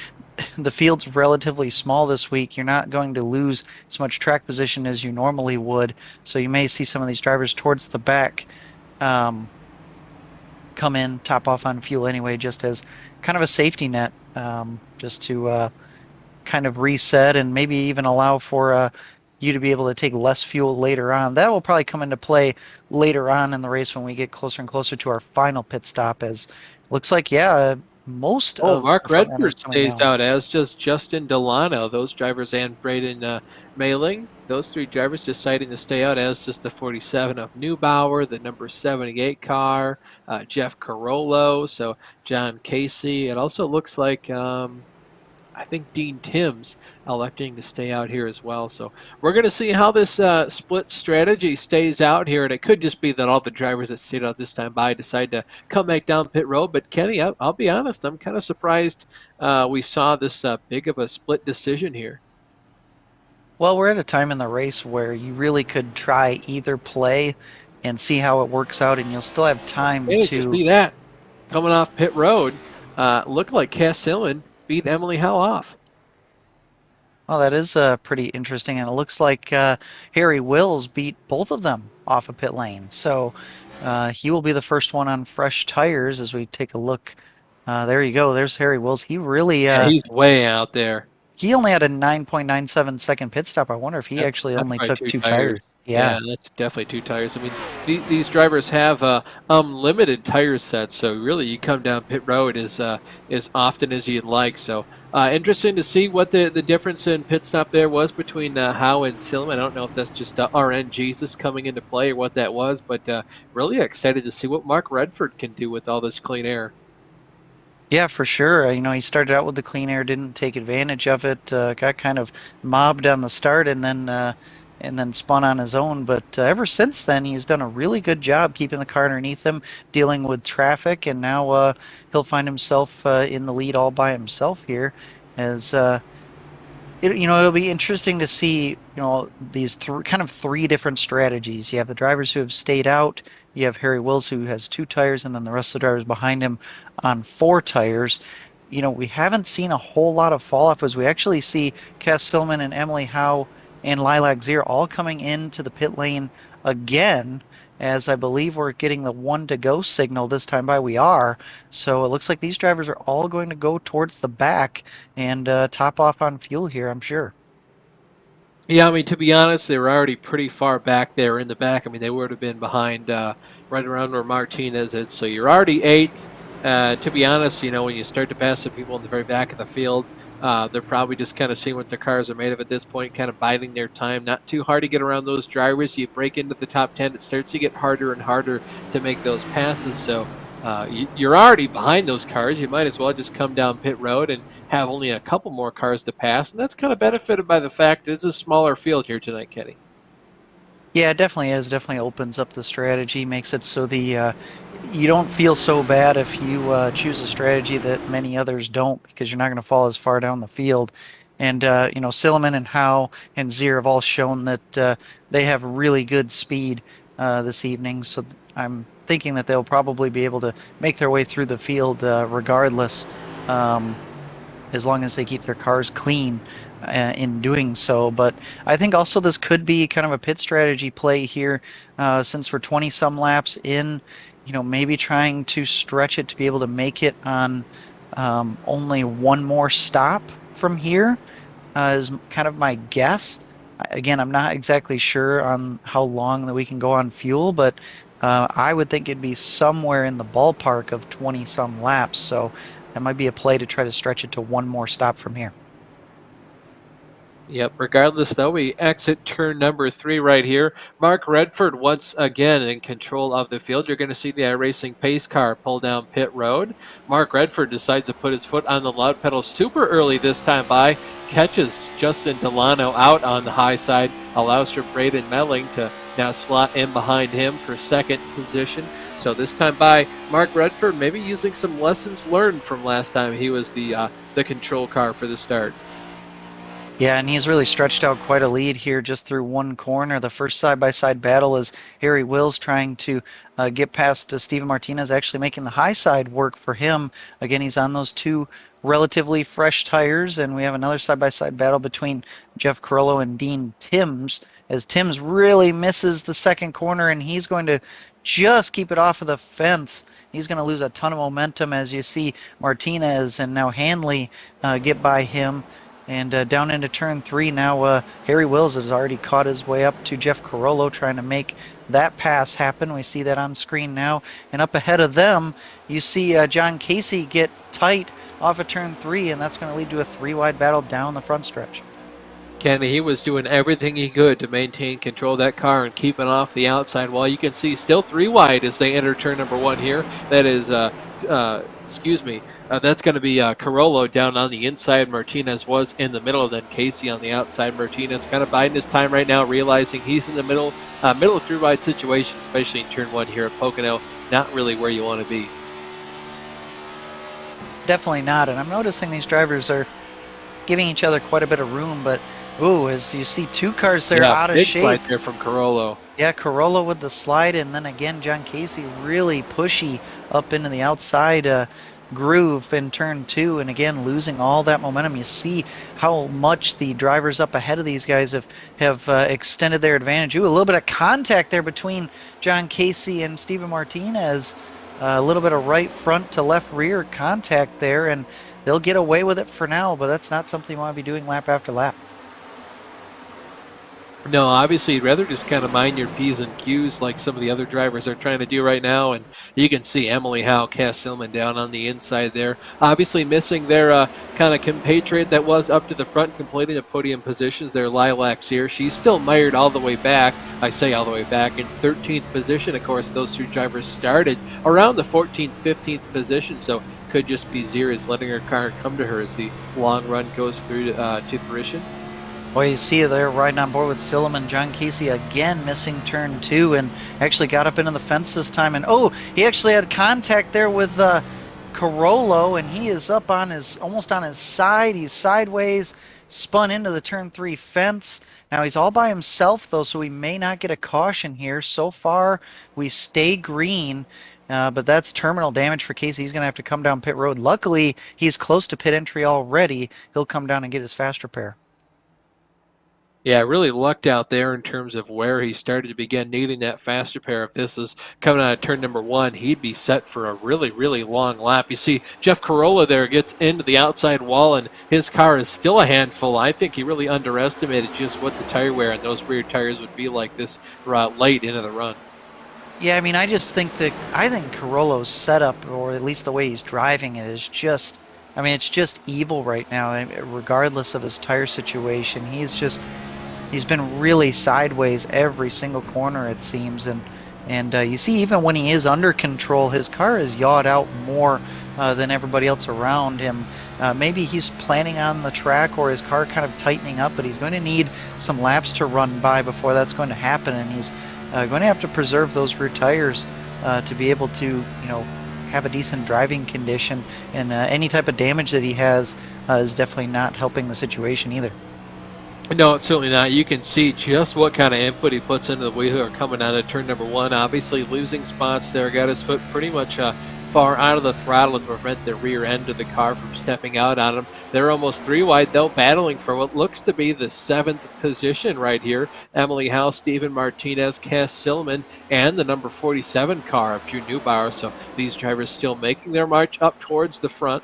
the field's relatively small this week, you're not going to lose as much track position as you normally would. So you may see some of these drivers towards the back come in, top off on fuel anyway, just as kind of a safety net, just to kind of reset and maybe even allow for you to be able to take less fuel later on. That will probably come into play later on in the race when we get closer and closer to our final pit stop. As looks like, yeah, most Oh, of Mark the front runners Redford coming stays down. out, as does Justin Delano. Those drivers and Braden Mailing. Those three drivers deciding to stay out, as does the 47 of Neubauer, the number 78 car, Jeff Carollo, so John Casey. It also looks like I think Dean Timms electing to stay out here as well. So we're going to see how this split strategy stays out here. And it could just be that all the drivers that stayed out this time by decide to come back down pit road. But Kenny, I'll be honest, I'm kind of surprised we saw this big of a split decision here. Well, we're at a time in the race where you really could try either play and see how it works out, and you'll still have time Hey, did you to. see that? Coming off pit road, looked like Cass Silliman beat Emily Howe off. Well, that is pretty interesting, and it looks like Harry Wills beat both of them off of pit lane. So he will be the first one on fresh tires as we take a look. There you go. There's Harry Wills. He really Yeah, he's way out there. he only had a 9.97-second pit stop. I wonder if he actually That's only probably took 2 two tires. tires. Yeah. Yeah, that's definitely 2 tires. I mean, these drivers have limited tire sets, so really you come down pit road as often as you'd like. So interesting to see what the difference in pit stop there was between Howe and Silliman. I don't know if that's just RN Jesus coming into play or what that was, but really excited to see what Mark Redford can do with all this clean air. Yeah, for sure. He started out with the clean air, didn't take advantage of it, got kind of mobbed on the start, and then spun on his own. But ever since then, he's done a really good job keeping the car underneath him, dealing with traffic, and now he'll find himself in the lead all by himself here, as it'll be interesting to see, these kind of three different strategies. You have the drivers who have stayed out, you have Harry Wills who has two tires, and then the rest of the drivers behind him on four tires. We haven't seen a whole lot of fall off as we actually see Cass Stillman and Emily Howe and Lilac Zier all coming into the pit lane again, as I believe we're getting the one to go signal this time by. We are. So it looks like these drivers are all going to go towards the back and top off on fuel here, I'm sure. Yeah, I mean, to be honest, they were already pretty far back there in the back. I mean, they would have been behind right around where Martinez is. So you're already eighth. To be honest, when you start to pass the people in the very back of the field, they're probably just kind of seeing what their cars are made of at this point, kind of biding their time. Not too hard to get around those drivers. You break into the top 10, it starts to get harder and harder to make those passes. So you're already behind those cars. You might as well just come down pit road and have only a couple more cars to pass, and that's kind of benefited by the fact it's a smaller field here tonight, Kenny. Yeah, it definitely is. Definitely opens up the strategy, makes it so the you don't feel so bad if you choose a strategy that many others don't, because you're not going to fall as far down the field. And Silliman and Howe and Zier have all shown that they have really good speed this evening. So I'm thinking that they'll probably be able to make their way through the field regardless. Um, as long as they keep their cars clean in doing so. But I think also this could be kind of a pit strategy play here, since we're 20 some laps in, maybe trying to stretch it to be able to make it on only one more stop from here is kind of my guess. Again, I'm not exactly sure on how long that we can go on fuel, but I would think it'd be somewhere in the ballpark of 20 some laps. So that might be a play to try to stretch it to one more stop from here. Yep. Regardless, though, we exit turn number 3 right here. Mark Redford once again in control of the field. You're going to see the iRacing pace car pull down pit road. Mark Redford decides to put his foot on the loud pedal super early this time by. Catches Justin Delano out on the high side. Allows for Braden Melling to now slot in behind him for second position. So this time by, Mark Redford maybe using some lessons learned from last time he was the control car for the start. Yeah, and he's really stretched out quite a lead here just through one corner. The first side-by-side battle is Harry Wills trying to get past Steven Martinez, actually making the high side work for him. Again, he's on those two relatively fresh tires, and we have another side-by-side battle between Jeff Carollo and Dean Timms, as Timms really misses the second corner, and he's going to just keep it off of the fence He's going to lose a ton of momentum as you see Martinez and now Hanley get by him. And down into turn 3 now, Harry Wills has already caught his way up to Jeff Carollo, trying to make that pass happen. We see that on screen now. And up ahead of them, you see John Casey get tight off of turn 3, and that's going to lead to a 3-wide battle down the front stretch. Kenny, he was doing everything he could to maintain control of that car and keep it off the outside. Well, you can see still 3 wide as they enter turn number 1 here. That is, that's going to be Carollo down on the inside. Martinez was in the middle, then Casey on the outside. Martinez kind of biding his time right now, realizing he's in the middle of 3-wide situation, especially in turn 1 here at Pocono. Not really where you want to be. Definitely not, and I'm noticing these drivers are giving each other quite a bit of room, but ooh, as you see 2 cars there out of big shape. slide there from Carollo. Yeah, Carollo with the slide, and then again John Casey really pushy up into the outside groove in turn 2, and again losing all that momentum. You see how much the drivers up ahead of these guys have extended their advantage. Ooh, a little bit of contact there between John Casey and Steven Martinez. A little bit of right front to left rear contact there, and they'll get away with it for now, but that's not something you want to be doing lap after lap. No, obviously you'd rather just kind of mind your P's and Q's like some of the other drivers are trying to do right now. And you can see Emily Howe, Cass Silman down on the inside there. Obviously missing their kind of compatriot that was up to the front completing the podium positions, their Lilacs here. She's still mired all the way back. I say all the way back in 13th position. Of course, those 2 drivers started around the 14th, 15th position. So could just be Zira's letting her car come to her as the long run goes through to fruition. Well, you see they're riding on board with Silliman. John Casey again missing turn 2 and actually got up into the fence this time. And oh, he actually had contact there with Carollo, and he is up on almost on his side. He's sideways, spun into the turn 3 fence. Now he's all by himself though, so we may not get a caution here. So far, we stay green. But that's terminal damage for Casey. He's going to have to come down pit road. Luckily, he's close to pit entry already. He'll come down and get his fast repair. Yeah, really lucked out there in terms of where he started to begin needing that fast repair. If this is coming out of turn number 1, he'd be set for a really, really long lap. You see Jeff Carollo there gets into the outside wall, and his car is still a handful. I think he really underestimated just what the tire wear and those rear tires would be like this late into the run. Yeah, I mean, I think Carollo's setup, or at least the way he's driving it, is just, I mean, it's just evil right now, regardless of his tire situation. He's been really sideways every single corner, it seems, and you see even when he is under control, his car is yawed out more than everybody else around him. Maybe he's planning on the track or his car kind of tightening up, but he's going to need some laps to run by before that's going to happen, and he's going to have to preserve those rear tires to be able to, have a decent driving condition, and any type of damage that he has is definitely not helping the situation either. No, it's certainly not. You can see just what kind of input he puts into the wheel coming out of turn number 1. Obviously losing spots there, got his foot pretty much far out of the throttle to prevent the rear end of the car from stepping out on him. They're almost 3 wide, though, battling for what looks to be the 7th position right here. Emily Howe, Steven Martinez, Cass Silman, and the number 47 car of Drew Neubauer. So these drivers still making their march up towards the front.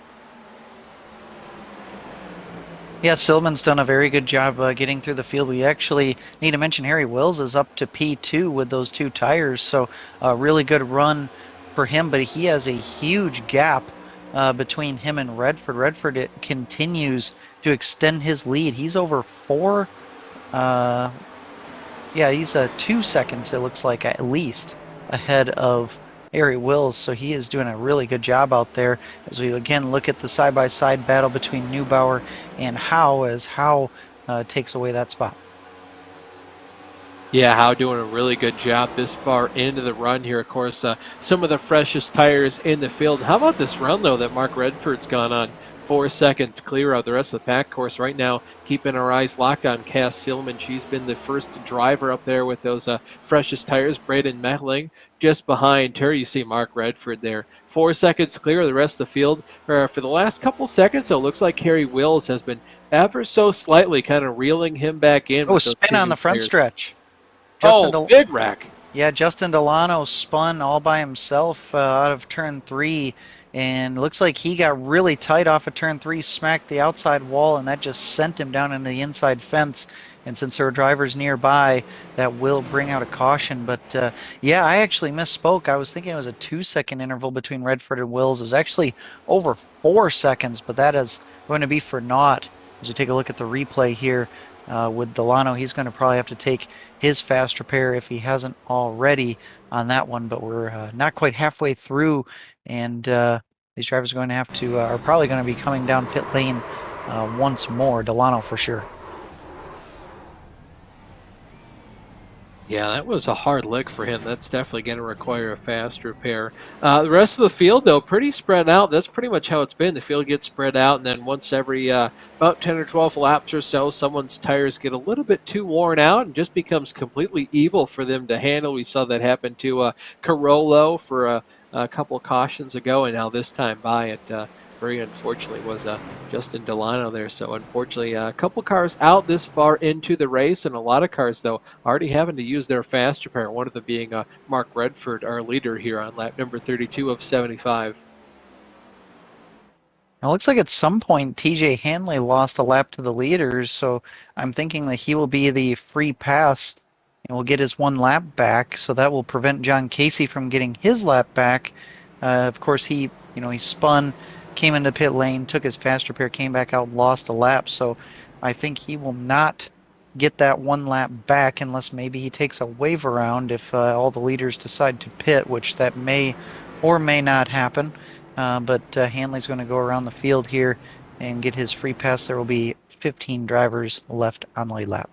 Yeah, Silman's done a very good job getting through the field. We actually need to mention Harry Wills is up to P2 with those 2 tires, so a really good run for him, but he has a huge gap between him and Redford. Redford continues to extend his lead. He's over 4, he's 2 seconds, it looks like, at least, ahead of Harry Wills, so he is doing a really good job out there as we again look at the side-by-side battle between Neubauer and Howe as Howe takes away that spot. Yeah, Howe doing a really good job this far into the run here. Of course, some of the freshest tires in the field. How about this run, though, that Mark Redford's gone on? 4 seconds clear of the rest of the pack. Of course, right now, keeping our eyes locked on Cass Silman. She's been the first driver up there with those freshest tires. Braden Mehling just behind her. You see Mark Redford there. 4 seconds clear of the rest of the field. For the last couple seconds, though, it looks like Harry Wills has been ever so slightly kind of reeling him back in. Oh, spin on the front stretch. Big rack. Yeah, Justin Delano spun all by himself out of turn three, and looks like he got really tight off of turn three, smacked the outside wall, and that just sent him down into the inside fence. And since there are drivers nearby, that will bring out a caution. But yeah, I actually misspoke. I was thinking it was a 2 second interval between Redford and Wills. It was actually over 4 seconds, but that is going to be for naught. As we take a look at the replay here with Delano, he's going to probably have to take his fast repair if he hasn't already on that one. But we're not quite halfway through, and these drivers are going to have to are probably going to be coming down pit lane once more. Delano for sure. Yeah, that was a hard lick for him. That's definitely going to require a fast repair. The rest of the field, though, pretty spread out. That's pretty much how it's been. The field gets spread out, and then once every about 10 or 12 laps or so, someone's tires get a little bit too worn out and just becomes completely evil for them to handle. We saw that happen to Carollo for a couple cautions ago, and now this time by it very unfortunately was Justin Delano there. So unfortunately, a couple cars out this far into the race, and a lot of cars, though, already having to use their fast repair, one of them being Mark Redford, our leader here on lap number 32 of 75. It looks like at some point TJ Hanley lost a lap to the leaders, so I'm thinking that he will be the free pass and will get his 1 lap back. So that will prevent John Casey from getting his lap back. Of course, he spun, came into pit lane, took his fast repair, came back out, lost a lap. So I think he will not get that 1 lap back unless maybe he takes a wave around if all the leaders decide to pit, which that may or may not happen. But Hanley's going to go around the field here and get his free pass. There will be 15 drivers left on the lead lap.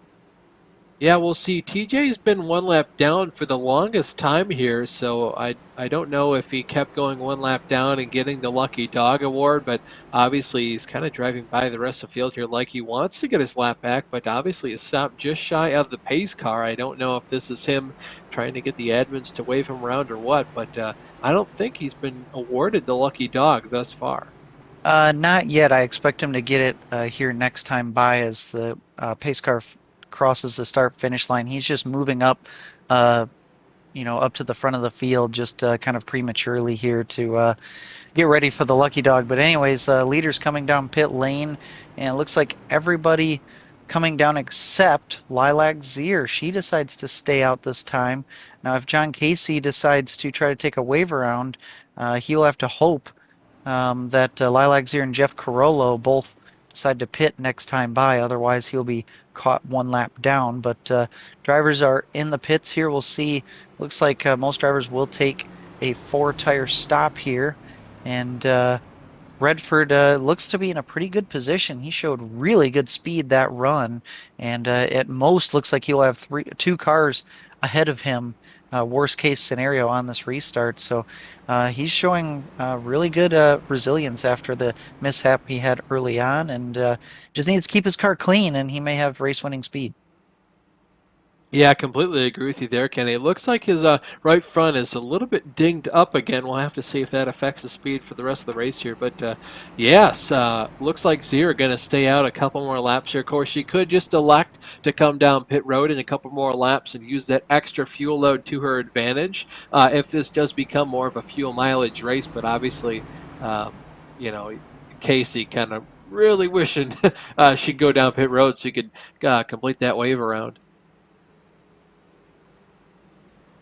Yeah, we'll see. TJ's been 1 lap down for the longest time here, so I don't know if he kept going 1 lap down and getting the lucky dog award, but obviously he's kind of driving by the rest of the field here like he wants to get his lap back, but obviously is stopped just shy of the pace car. I don't know if this is him trying to get the admins to wave him around or what, but I don't think he's been awarded the lucky dog thus far. Not yet. I expect him to get it here next time by as the pace car crosses the start finish line. He's just moving up, uh, up to the front of the field just kind of prematurely here to get ready for the lucky dog. But anyways, leaders coming down pit lane, and it looks like everybody coming down except Lilac Zier. She decides to stay out this time. Now, if John Casey decides to try to take a wave around, he'll have to hope that Lilac Zier and Jeff Carollo both decide to pit next time by. Otherwise, he'll be caught 1 lap down. But drivers are in the pits here. We'll see. Looks like most drivers will take a 4 tire stop here. And Redford looks to be in a pretty good position. He showed really good speed that run, and at most looks like he'll have 2 cars ahead of him. Worst case scenario on this restart. So he's showing really good resilience after the mishap he had early on, and just needs to keep his car clean, and he may have race-winning speed. Yeah, I completely agree with you there, Kenny. It looks like his right front is a little bit dinged up again. We'll have to see if that affects the speed for the rest of the race here. But yes, looks like Zier going to stay out a couple more laps here. Of course, she could just elect to come down pit road in a couple more laps and use that extra fuel load to her advantage if this does become more of a fuel mileage race. But obviously, you know, Casey kind of really wishing she'd go down pit road so he could complete that wave around.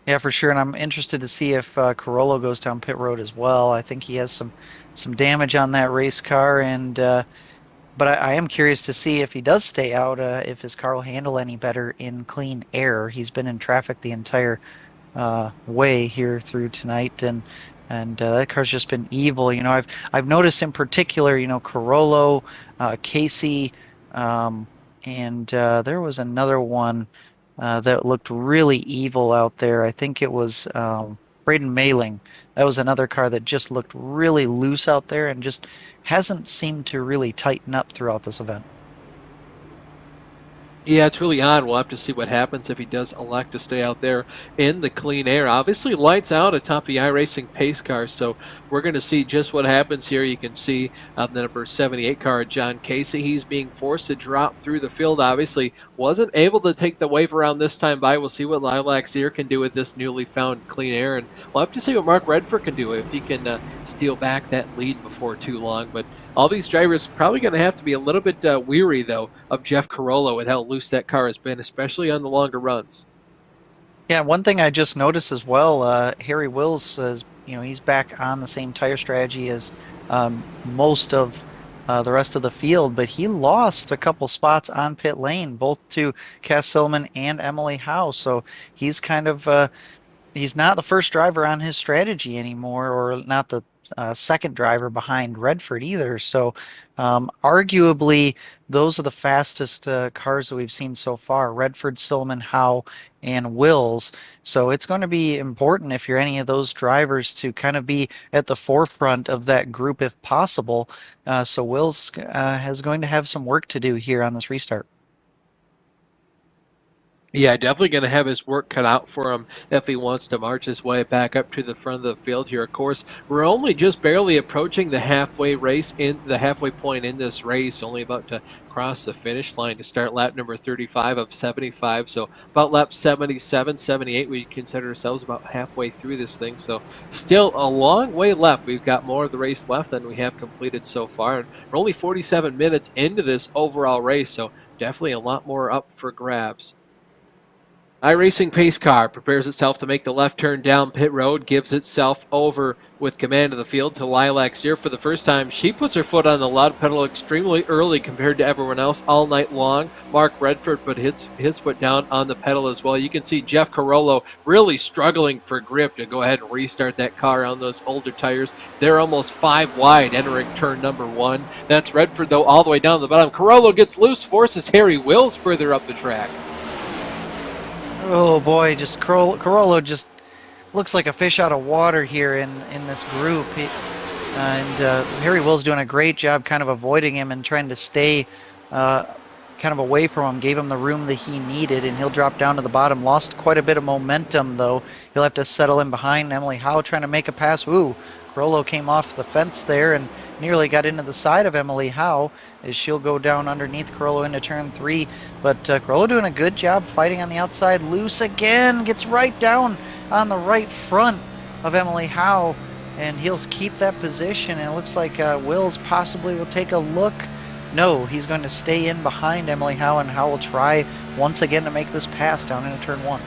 Yeah, for sure. And I'm interested to see if Carollo goes down pit road as well. I think he has some damage on that race car, and but I am curious to see if he does stay out, if his car will handle any better in clean air. He's been in traffic the entire way here through tonight, and that car's just been evil. I've noticed in particular, Carollo, Casey, um, and there was another one that looked really evil out there. I think it was Braden Mailing. That was another car that just looked really loose out there and just hasn't seemed to really tighten up throughout this event. Yeah, it's really odd. We'll have to see what happens if he does elect to stay out there in the clean air. Obviously, lights out atop the iRacing pace car, so we're going to see just what happens here. You can see the number 78 car, John Casey. He's being forced to drop through the field. Obviously, wasn't able to take the wave around this time by. We'll see what Lilac Sear can do with this newly found clean air, and we'll have to see what Mark Redford can do if he can steal back that lead before too long. But all these drivers probably going to have to be a little bit weary, though, of Jeff Carollo and how loose that car has been, especially on the longer runs. Yeah, one thing I just noticed as well, Harry Wills is, he's back on the same tire strategy as most of the rest of the field, but he lost a couple spots on pit lane, both to Cass Silliman and Emily Howe. So he's kind of he's not the first driver on his strategy anymore, or not the second driver behind Redford either. So, arguably, those are the fastest cars that we've seen so far: Redford, Silliman, Howe, and Wills. So it's going to be important if you're any of those drivers to kind of be at the forefront of that group if possible. So Wills is going to have some work to do here on this restart. Yeah, definitely going to have his work cut out for him if he wants to march his way back up to the front of the field here. Of course, we're only just barely approaching the halfway point in this race, only about to cross the finish line to start lap number 35 of 75. So about lap 77, 78, we consider ourselves about halfway through this thing. So still a long way left. We've got more of the race left than we have completed so far. And we're only 47 minutes into this overall race, so definitely a lot more up for grabs. iRacing pace car prepares itself to make the left turn down pit road, gives itself over with command of the field to Lilac Sear for the first time. She puts her foot on the loud pedal extremely early compared to everyone else all night long. Mark Redford put his foot down on the pedal as well. You can see Jeff Carollo really struggling for grip to go ahead and restart that car on those older tires. They're almost 5 wide entering turn number 1. That's Redford, though, all the way down to the bottom. Carollo gets loose, forces Harry Wills further up the track. Oh boy, just Carollo just looks like a fish out of water here in this group. Harry Will's doing a great job kind of avoiding him and trying to stay kind of away from him, gave him the room that he needed, and he'll drop down to the bottom. Lost quite a bit of momentum, though. He'll have to settle in behind Emily Howe trying to make a pass. Ooh, Carollo came off the fence there and nearly got into the side of Emily Howe as she'll go down underneath Carollo into turn 3. But Carollo doing a good job fighting on the outside. Loose again, gets right down on the right front of Emily Howe, and he'll keep that position. And it looks like Wills possibly will take a look. No, he's going to stay in behind Emily Howe, and Howe will try once again to make this pass down into turn 1.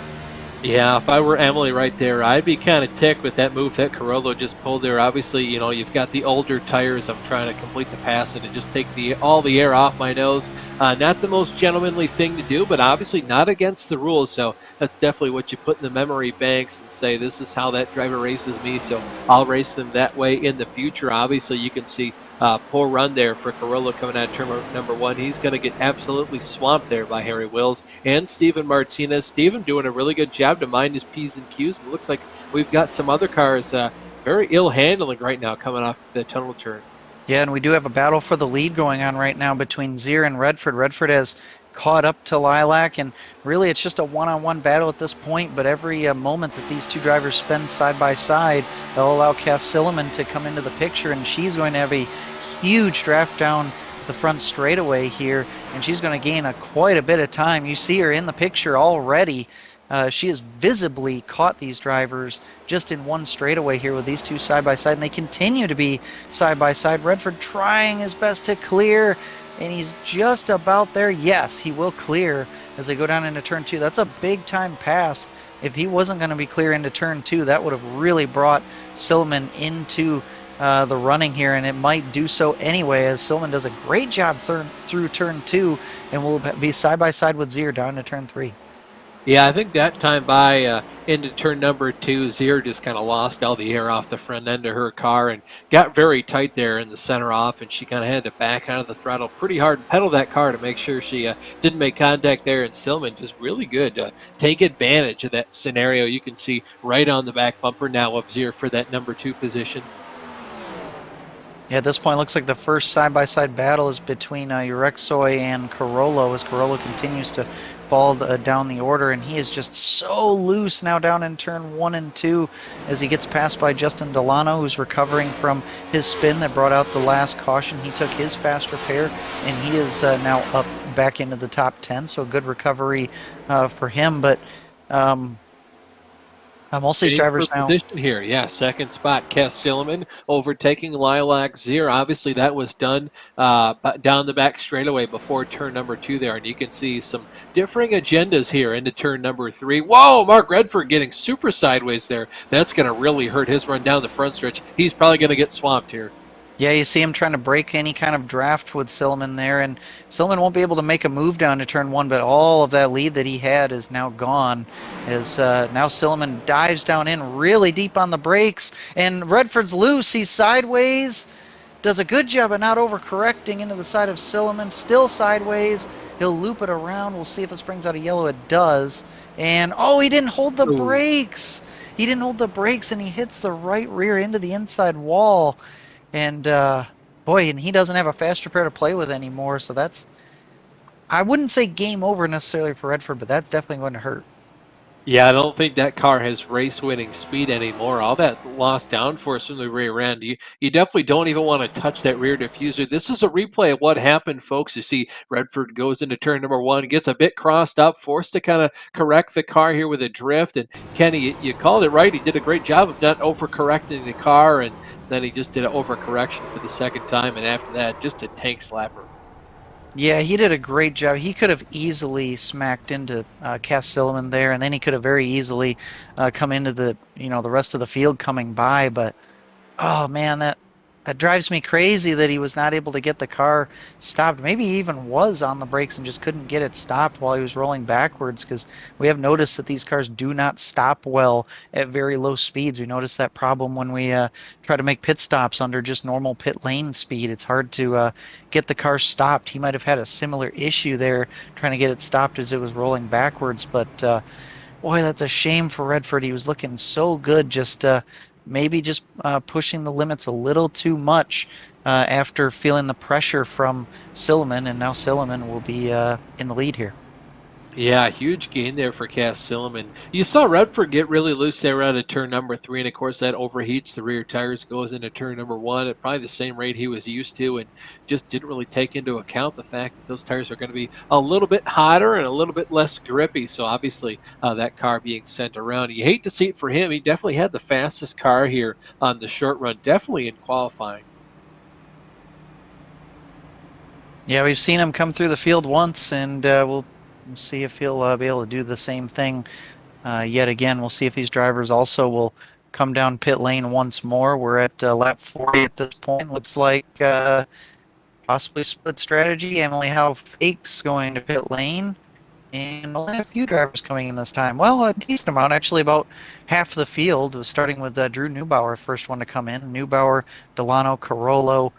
Yeah, if I were Emily right there, I'd be kind of ticked with that move that Carollo just pulled there. Obviously, you've got the older tires. I'm trying to complete the pass and to just take all the air off my nose. Not the most gentlemanly thing to do, but obviously not against the rules. So that's definitely what you put in the memory banks and say, this is how that driver races me, so I'll race them that way in the future. Obviously, you can see poor run there for Carollo coming out of turn number 1. He's going to get absolutely swamped there by Harry Wills and Steven Martinez. Steven doing a really good job to mind his P's and Q's. It looks like we've got some other cars very ill handling right now coming off the tunnel turn. Yeah, and we do have a battle for the lead going on right now between Zier and Redford. Redford has caught up to Lilac, and really it's just a one-on-one battle at this point, but every moment that these two drivers spend side by side, they'll allow Cass Silliman to come into the picture, and she's going to have a huge draft down the front straightaway here, and she's going to gain quite a bit of time. You see her in the picture already. She has visibly caught these drivers just in one straightaway here with these two side by side, and they continue to be side by side. Redford trying his best to clear, and he's just about there. Yes, he will clear as they go down into turn 2. That's a big time pass. If he wasn't going to be clear into turn 2, that would have really brought Silliman into the running here, and it might do so anyway, as Silliman does a great job through turn 2 and will be side by side with Zier down to turn 3. Yeah, I think that time by into turn number 2, Zier just kind of lost all the air off the front end of her car and got very tight there in the center off, and she kind of had to back out of the throttle pretty hard and pedal that car to make sure she didn't make contact there. And Silliman just really good to take advantage of that scenario. You can see right on the back bumper now of Zier for that number 2 position. Yeah, at this point, it looks like the first side-by-side battle is between Urexoy and Carollo as Carollo continues to fall down the order, and he is just so loose now down in turn 1 and 2 as he gets passed by Justin Delano, who's recovering from his spin that brought out the last caution. He took his fast repair, and he is now up back into the top 10, so a good recovery for him. But um, most of these Waiting for drivers now. position here. Yeah, second spot, Cass Silliman overtaking Lilac Zier. Obviously, that was done down the back straightaway before turn number 2 there. And you can see some differing agendas here into turn number 3. Whoa, Mark Redford getting super sideways there. That's going to really hurt his run down the front stretch. He's probably going to get swamped here. Yeah, you see him trying to break any kind of draft with Silliman there, and Silliman won't be able to make a move down to turn 1, but all of that lead that he had is now gone. As now Silliman dives down in really deep on the brakes, and Redford's loose. He's sideways, does a good job of not overcorrecting into the side of Silliman, still sideways. He'll loop it around. We'll see if this brings out a yellow. It does. And oh, he didn't hold the Ooh. brakes. He didn't hold the brakes, and he hits the right rear into the inside wall. And boy, and he doesn't have a fast repair to play with anymore. So that's, I wouldn't say game over necessarily for Redford, but that's definitely going to hurt. Yeah, I don't think that car has race-winning speed anymore. All that lost downforce from the rear end, you definitely don't even want to touch that rear diffuser. This is a replay of what happened, folks. You see Redford goes into turn number 1, gets a bit crossed up, forced to kind of correct the car here with a drift. And Kenny, you called it right. He did a great job of not overcorrecting the car, and then he just did an overcorrection for the second time. And after that, just a tank slapper. Yeah, he did a great job. He could have easily smacked into Cass Silliman there, and then he could have very easily come into the rest of the field coming by. But oh man, that drives me crazy that he was not able to get the car stopped. Maybe he even was on the brakes and just couldn't get it stopped while he was rolling backwards, because we have noticed that these cars do not stop well at very low speeds. We noticed that problem when we try to make pit stops under just normal pit lane speed. It's hard to get the car stopped. He might have had a similar issue there trying to get it stopped as it was rolling backwards, but boy, that's a shame for Redford. He was looking so good, just maybe just pushing the limits a little too much after feeling the pressure from Silliman, and now Silliman will be in the lead here. Yeah, huge gain there for Cass Silliman. You saw Redford get really loose there out of turn number 3, and of course that overheats the rear tires, goes into turn number 1 at probably the same rate he was used to, and just didn't really take into account the fact that those tires are going to be a little bit hotter and a little bit less grippy. So obviously that car being sent around, you hate to see it for him. He definitely had the fastest car here on the short run, definitely in qualifying. Yeah, we've seen him come through the field once, and we'll see if he'll be able to do the same thing yet again. We'll see if these drivers also will come down pit lane once more. We're at lap 40 at this point. Looks like possibly split strategy. Emily Howe fakes going to pit lane. And only a few drivers coming in this time. Well, a decent amount, actually, about half the field, starting with Drew Neubauer, first one to come in. Neubauer, Delano, Carollo,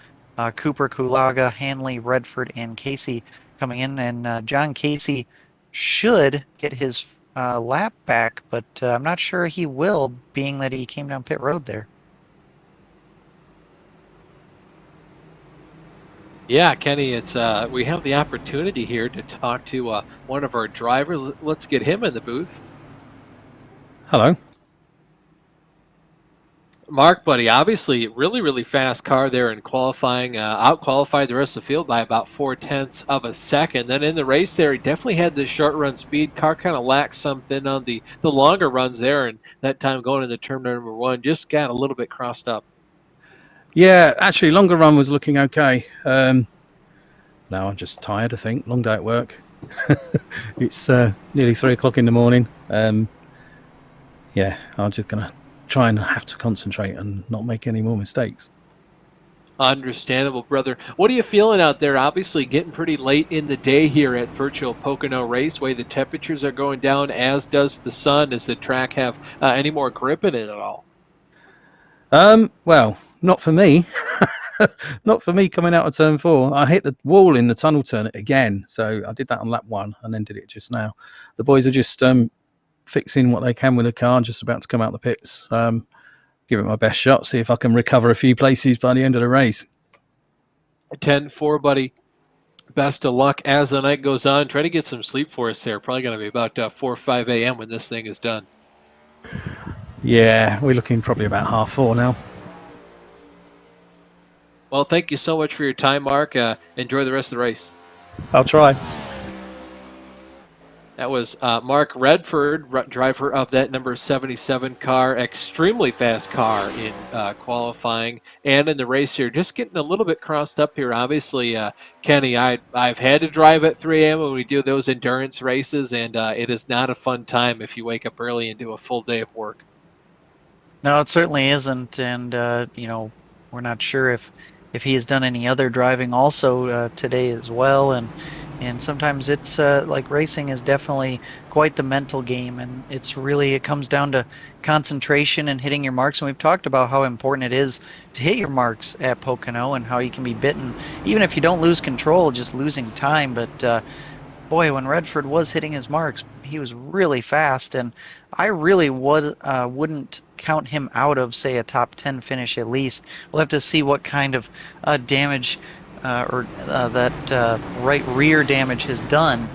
Cooper, Kulaga, Hanley, Redford, and Casey coming in. And John Casey should get his lap back, but I'm not sure he will, being that he came down pit road there. Yeah, Kenny, it's we have the opportunity here to talk to one of our drivers. Let's get him in the booth. Hello. Mark, buddy, obviously really, really fast car there in qualifying. Out-qualified the rest of the field by about 0.4 of a second. Then in the race there, he definitely had the short run speed. Car kind of lacked something on the longer runs there, and that time going into turn number 1 just got a little bit crossed up. Yeah, actually, longer run was looking okay. Now I'm just tired, I think. Long day at work. It's nearly 3 o'clock in the morning. Yeah, I'm just going to try and have to concentrate and not make any more mistakes. Understandable, brother. What are you feeling out there? Obviously getting pretty late in the day here at Virtual Pocono Raceway. The temperatures are going down, as does the sun. Does the track have any more grip in it at all? Well, not for me. Not for me coming out of turn 4. I hit the wall in the tunnel turn again. So I did that on lap 1 and then did it just now. The boys are just fixing what they can with the car, just about to come out the pits. Give it my best shot, see if I can recover a few places by the end of the race. 10-4, buddy. Best of luck as the night goes on. Try to get some sleep for us there. Probably going to be about 4 or 5 a.m. when this thing is done. Yeah, we're looking probably about 4:30 now. Well, thank you so much for your time, Mark. Enjoy the rest of the race. I'll try. That was Mark Redford, driver of that number 77 car, extremely fast car in qualifying and in the race here. Just getting a little bit crossed up here. Obviously, Kenny, I've had to drive at 3 a.m. when we do those endurance races, and it is not a fun time if you wake up early and do a full day of work. No, it certainly isn't, and we're not sure if he has done any other driving also today as well, and sometimes it's like racing is definitely quite the mental game, and it comes down to concentration and hitting your marks, and we've talked about how important it is to hit your marks at Pocono and how you can be bitten, even if you don't lose control, just losing time, but boy, when Redford was hitting his marks, he was really fast, and I really wouldn't count him out of, say, a top 10 finish at least. We'll have to see what kind of damage or that right rear damage has done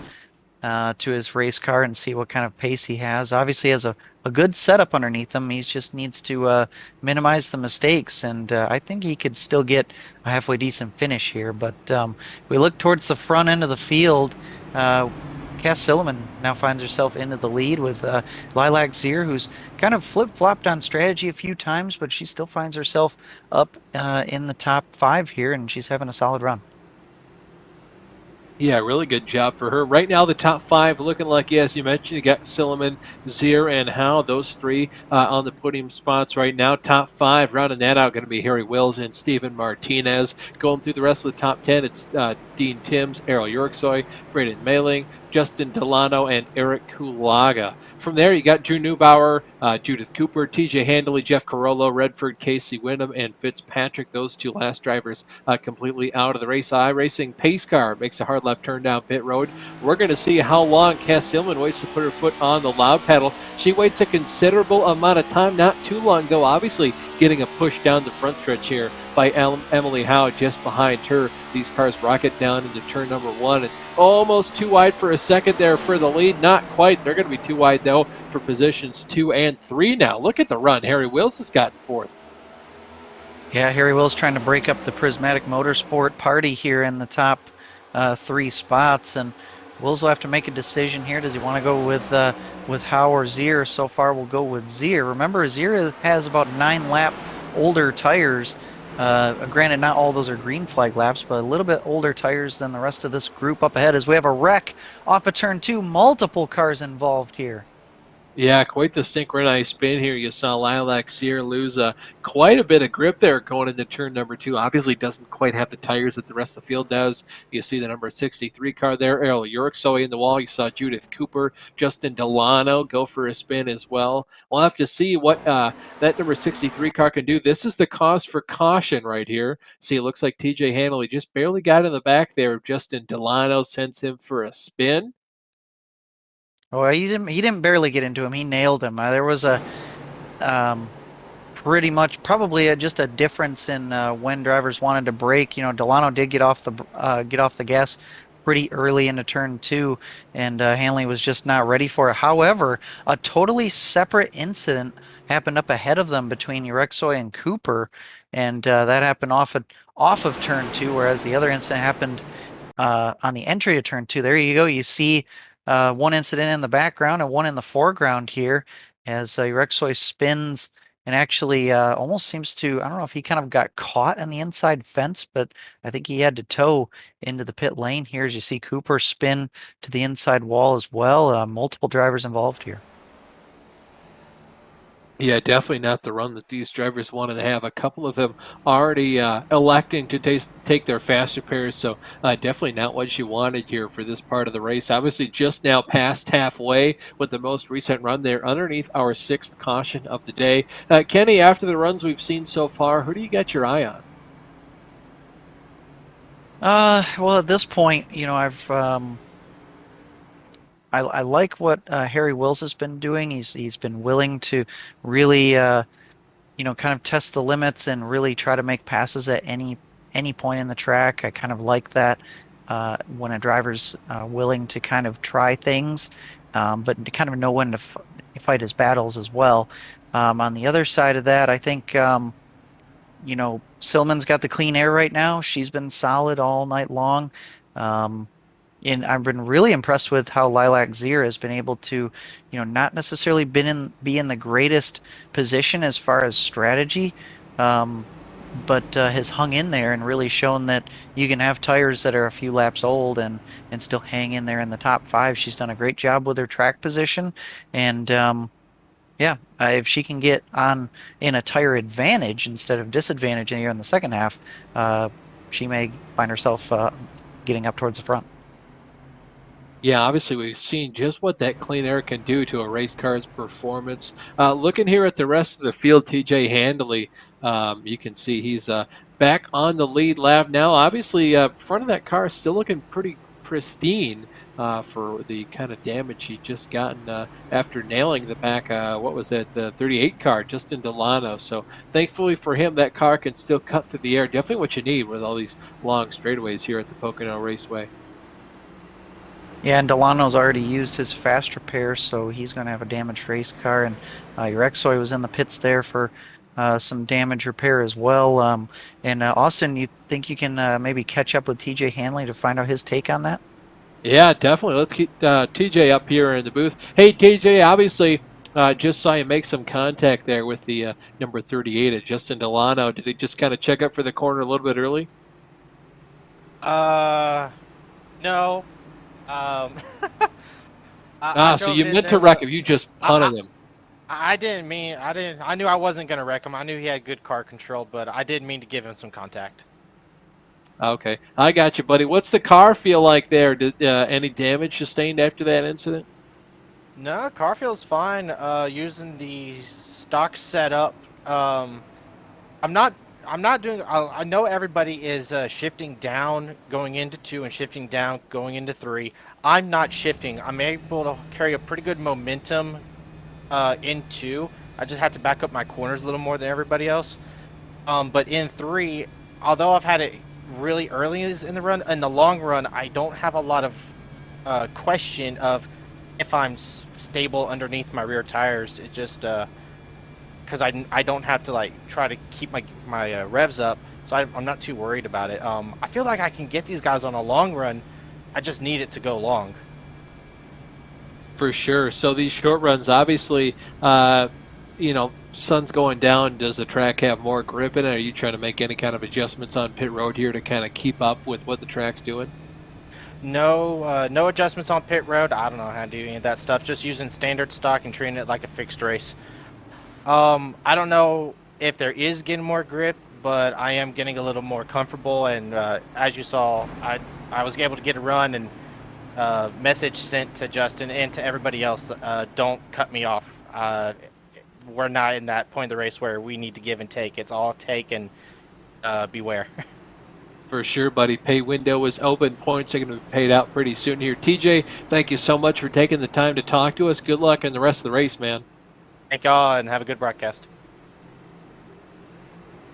to his race car and see what kind of pace he has. Obviously, he has a good setup underneath him. He just needs to minimize the mistakes, and I think he could still get a halfway decent finish here. But we look towards the front end of the field. Cass Silliman now finds herself into the lead with Lilac Zier, who's kind of flip-flopped on strategy a few times, but she still finds herself up in the top 5 here, and she's having a solid run. Yeah, really good job for her. Right now, the top 5 looking like, yeah, as you mentioned, you got Silliman, Zier, and Howe. Those 3 on the podium spots right now. Top 5, rounding that out, going to be Harry Wills and Steven Martinez. Going through the rest of the top 10, it's Dean Timms, Errol Yorksoy, Braden Mailing, Justin Delano, and Eric Kulaga. From there, you got Drew Neubauer, Judith Cooper, TJ Handley, Jeff Carollo, Redford, Casey Wyndham, and Fitzpatrick. Those 2 last drivers completely out of the race. iRacing pace car makes a hard left turn down pit road. We're going to see how long Cass Silliman waits to put her foot on the loud pedal. She waits a considerable amount of time, not too long though, obviously getting a push down the front stretch here by Emily Howe just behind her. These cars rocket down into turn number 1 and almost too wide for a second there for the lead. Not quite. They're going to be too wide though for positions 2 and 3 now. Look at the run. Harry Wills has gotten 4th. Yeah, Harry Wills trying to break up the Prismatic Motorsport party here in the top 3 spots, and Wills will have to make a decision here. Does he want to go with Howe or Zier? So far, we'll go with Zier. Remember, Zier has about 9 lap older tires. Granted, not all those are green flag laps, but a little bit older tires than the rest of this group up ahead as we have a wreck off of turn 2. Multiple cars involved here. Yeah, quite the synchronized spin here. You saw Lilac Zier lose quite a bit of grip there going into turn number 2. Obviously doesn't quite have the tires that the rest of the field does. You see the number 63 car there, Errol Yorksoy in the wall. You saw Judith Cooper, Justin Delano go for a spin as well. We'll have to see what that number 63 car can do. This is the cause for caution right here. See, it looks like TJ Hanley just barely got in the back there. Justin Delano sends him for a spin. Oh, he didn't barely get into him. He nailed him. There was a pretty much probably just a difference in when drivers wanted to brake. You know, Delano did get off the gas pretty early into turn 2, and Hanley was just not ready for it. However, a totally separate incident happened up ahead of them between Urexoy and Cooper, and that happened off of turn 2, whereas the other incident happened on the entry of turn 2. There you go. You see one incident in the background and one in the foreground here as Urexoy spins and actually almost seems to, I don't know if he kind of got caught on the inside fence, but I think he had to tow into the pit lane here as you see Cooper spin to the inside wall as well. Multiple drivers involved here. Yeah, definitely not the run that these drivers wanted to have. A couple of them already electing to take their fast repairs, so definitely not what you wanted here for this part of the race. Obviously, just now past halfway with the most recent run there underneath our 6th caution of the day. Kenny, after the runs we've seen so far, who do you got your eye on? Well, at this point, you know, I like what Harry Wills has been doing. He's been willing to really kind of test the limits and really try to make passes at any any point in the track. I kind of like that when a driver's willing to kind of try things, but to kind of know when to fight his battles as well. On the other side of that, I think Silman's got the clean air right now. She's been solid all night long. Um, and I've been really impressed with how Lilac Zier has been able to, not necessarily be in the greatest position as far as strategy, um, but has hung in there and really shown that you can have tires that are a few laps old and still hang in there in the top five. She's done a great job with her track position, and yeah, if she can get on in a tire advantage instead of disadvantage here in the second half, uh, she may find herself getting up towards the front. Yeah, obviously we've seen just what that clean air can do to a race car's performance. Looking here at the rest of the field, TJ Handley, you can see he's back on the lead lap now. Obviously, front of that car is still looking pretty pristine for the kind of damage he just gotten after nailing the back, what was that, the 38 car, Justin Delano. So thankfully for him, that car can still cut through the air. Definitely what you need with all these long straightaways here at the Pocono Raceway. Yeah, and Delano's already used his fast repair, so he's going to have a damaged race car. And your Exoy was in the pits there for some damage repair as well. And Austin, you think you can maybe catch up with TJ Hanley to find out his take on that? Yeah, definitely. Let's keep TJ up here in the booth. Hey, TJ, obviously just saw you make some contact there with the number 38 at Justin Delano. Did he just kind of check up for the corner a little bit early? No. So you meant to wreck him. You just punted him. I didn't mean, I knew I wasn't going to wreck him. I knew he had good car control, but I didn't mean to give him some contact. Okay, I got you, buddy. What's the car feel like there? Did any damage sustained after that incident? No, car feels fine. Using the stock setup. I'm not doing. I know everybody is shifting down going into 2 and shifting down going into 3. I'm not shifting. I'm able to carry a pretty good momentum in 2. I just have to back up my corners a little more than everybody else. But in 3, although I've had it really early in the run, in the long run, I don't have a lot of question of if I'm stable underneath my rear tires. It just because I don't have to like try to keep my revs up, so I'm not too worried about it. I feel like I can get these guys on a long run. I just need it to go long. For sure. So these short runs, obviously, sun's going down. Does the track have more grip in it? Are you trying to make any kind of adjustments on pit road here to kind of keep up with what the track's doing? No, no adjustments on pit road. I don't know how to do any of that stuff. Just using standard stock and treating it like a fixed race. I don't know if there is getting more grip, but I am getting a little more comfortable. And as you saw, I was able to get a run and message sent to Justin and to everybody else. Don't cut me off. We're not in that point of the race where we need to give and take. It's all take and beware. For sure, buddy. Pay window is open. Points are going to be paid out pretty soon here. TJ, thank you so much for taking the time to talk to us. Good luck in the rest of the race, man. Thank y'all and have a good broadcast.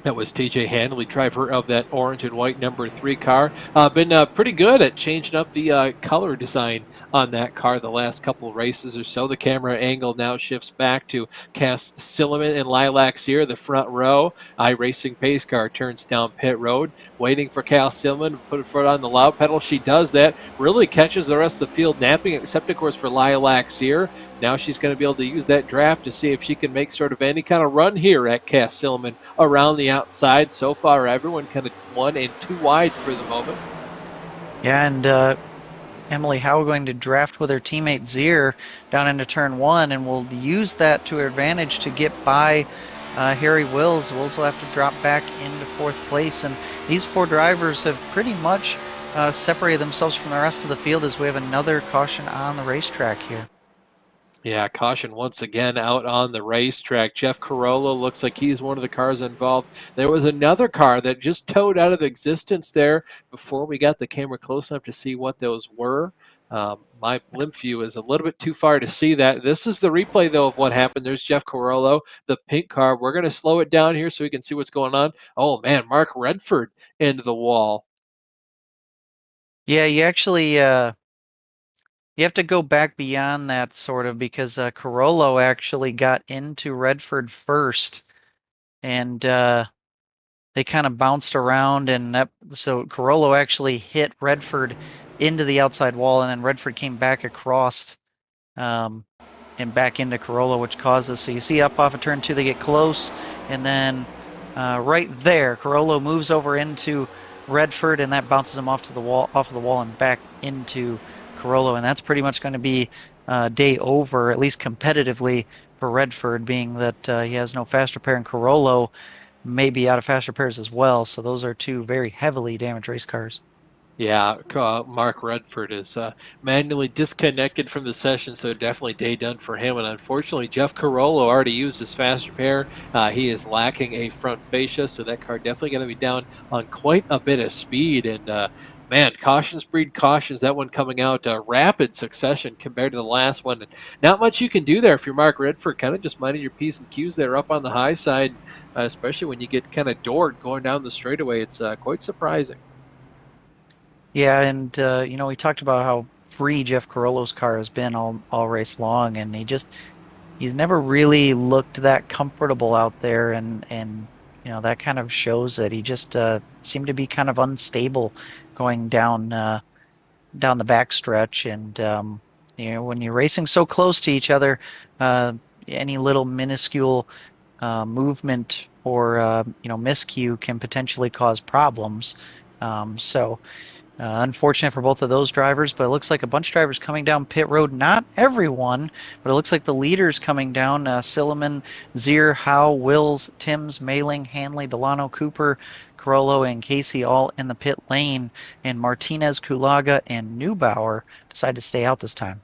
That was TJ Handley, driver of that orange and white number 3 car. Been pretty good at changing up the color design on that car the last couple of races or so. The camera angle now shifts back to Cass Silliman and Lilac Zier, the front row. iRacing pace car turns down pit road, waiting for Cal Silliman to put her foot on the loud pedal. She does that, really catches the rest of the field napping, except of course for Lilac Zier. Now she's going to be able to use that draft to see if she can make sort of any kind of run here at Cass Silliman around the outside. So far, everyone kind of 1 and 2 wide for the moment. Yeah, and Emily Howe going to draft with her teammate Zier down into turn 1, and will use that to her advantage to get by Harry Wills. Wills will have to drop back into 4th place, and these 4 drivers have pretty much separated themselves from the rest of the field as we have another caution on the racetrack here. Yeah, caution once again out on the racetrack. Jeff Corolla looks like he's one of the cars involved. There was another car that just towed out of existence there before we got the camera close enough to see what those were. My blimp view is a little bit too far to see that. This is the replay, though, of what happened. There's Jeff Carollo, the pink car. We're going to slow it down here so we can see what's going on. Oh, man, Mark Redford into the wall. Yeah, you actually you have to go back beyond that sort of because Carollo actually got into Redford first, and they kind of bounced around, and so Carollo actually hit Redford into the outside wall, and then Redford came back across um, and back into Carollo, which causes, so you see up off of turn 2, they get close, and then right there, Carollo moves over into Redford, and that bounces him off of the wall, and back into Carollo, and that's pretty much going to be day over, at least competitively for Redford, being that he has no fast repair, and Carollo may be out of fast repairs as well. So those are two very heavily damaged race cars. Yeah, Mark Redford is manually disconnected from the session, so definitely day done for him. And unfortunately, Jeff Carollo already used his fast repair. He is lacking a front fascia, so that car definitely going to be down on quite a bit of speed. And man, cautions breed cautions. That one coming out rapid succession compared to the last one. And not much you can do there if you're Mark Redford, kind of just minding your P's and Q's there up on the high side, especially when you get kind of doored going down the straightaway. It's quite surprising. Yeah, and we talked about how free Jeff Carollo's car has been all race long, and he's never really looked that comfortable out there, and that kind of shows that he just seemed to be kind of unstable going down the backstretch, and when you're racing so close to each other, uh, any little minuscule movement or miscue can potentially cause problems. So unfortunate for both of those drivers, but it looks like a bunch of drivers coming down pit road. Not everyone, but it looks like the leaders coming down: Silliman, Zier, Howe, Wills, Timms, Mailing, Hanley, Delano, Cooper, Carollo, and Casey all in the pit lane, and Martinez, Kulaga, and Neubauer decide to stay out this time.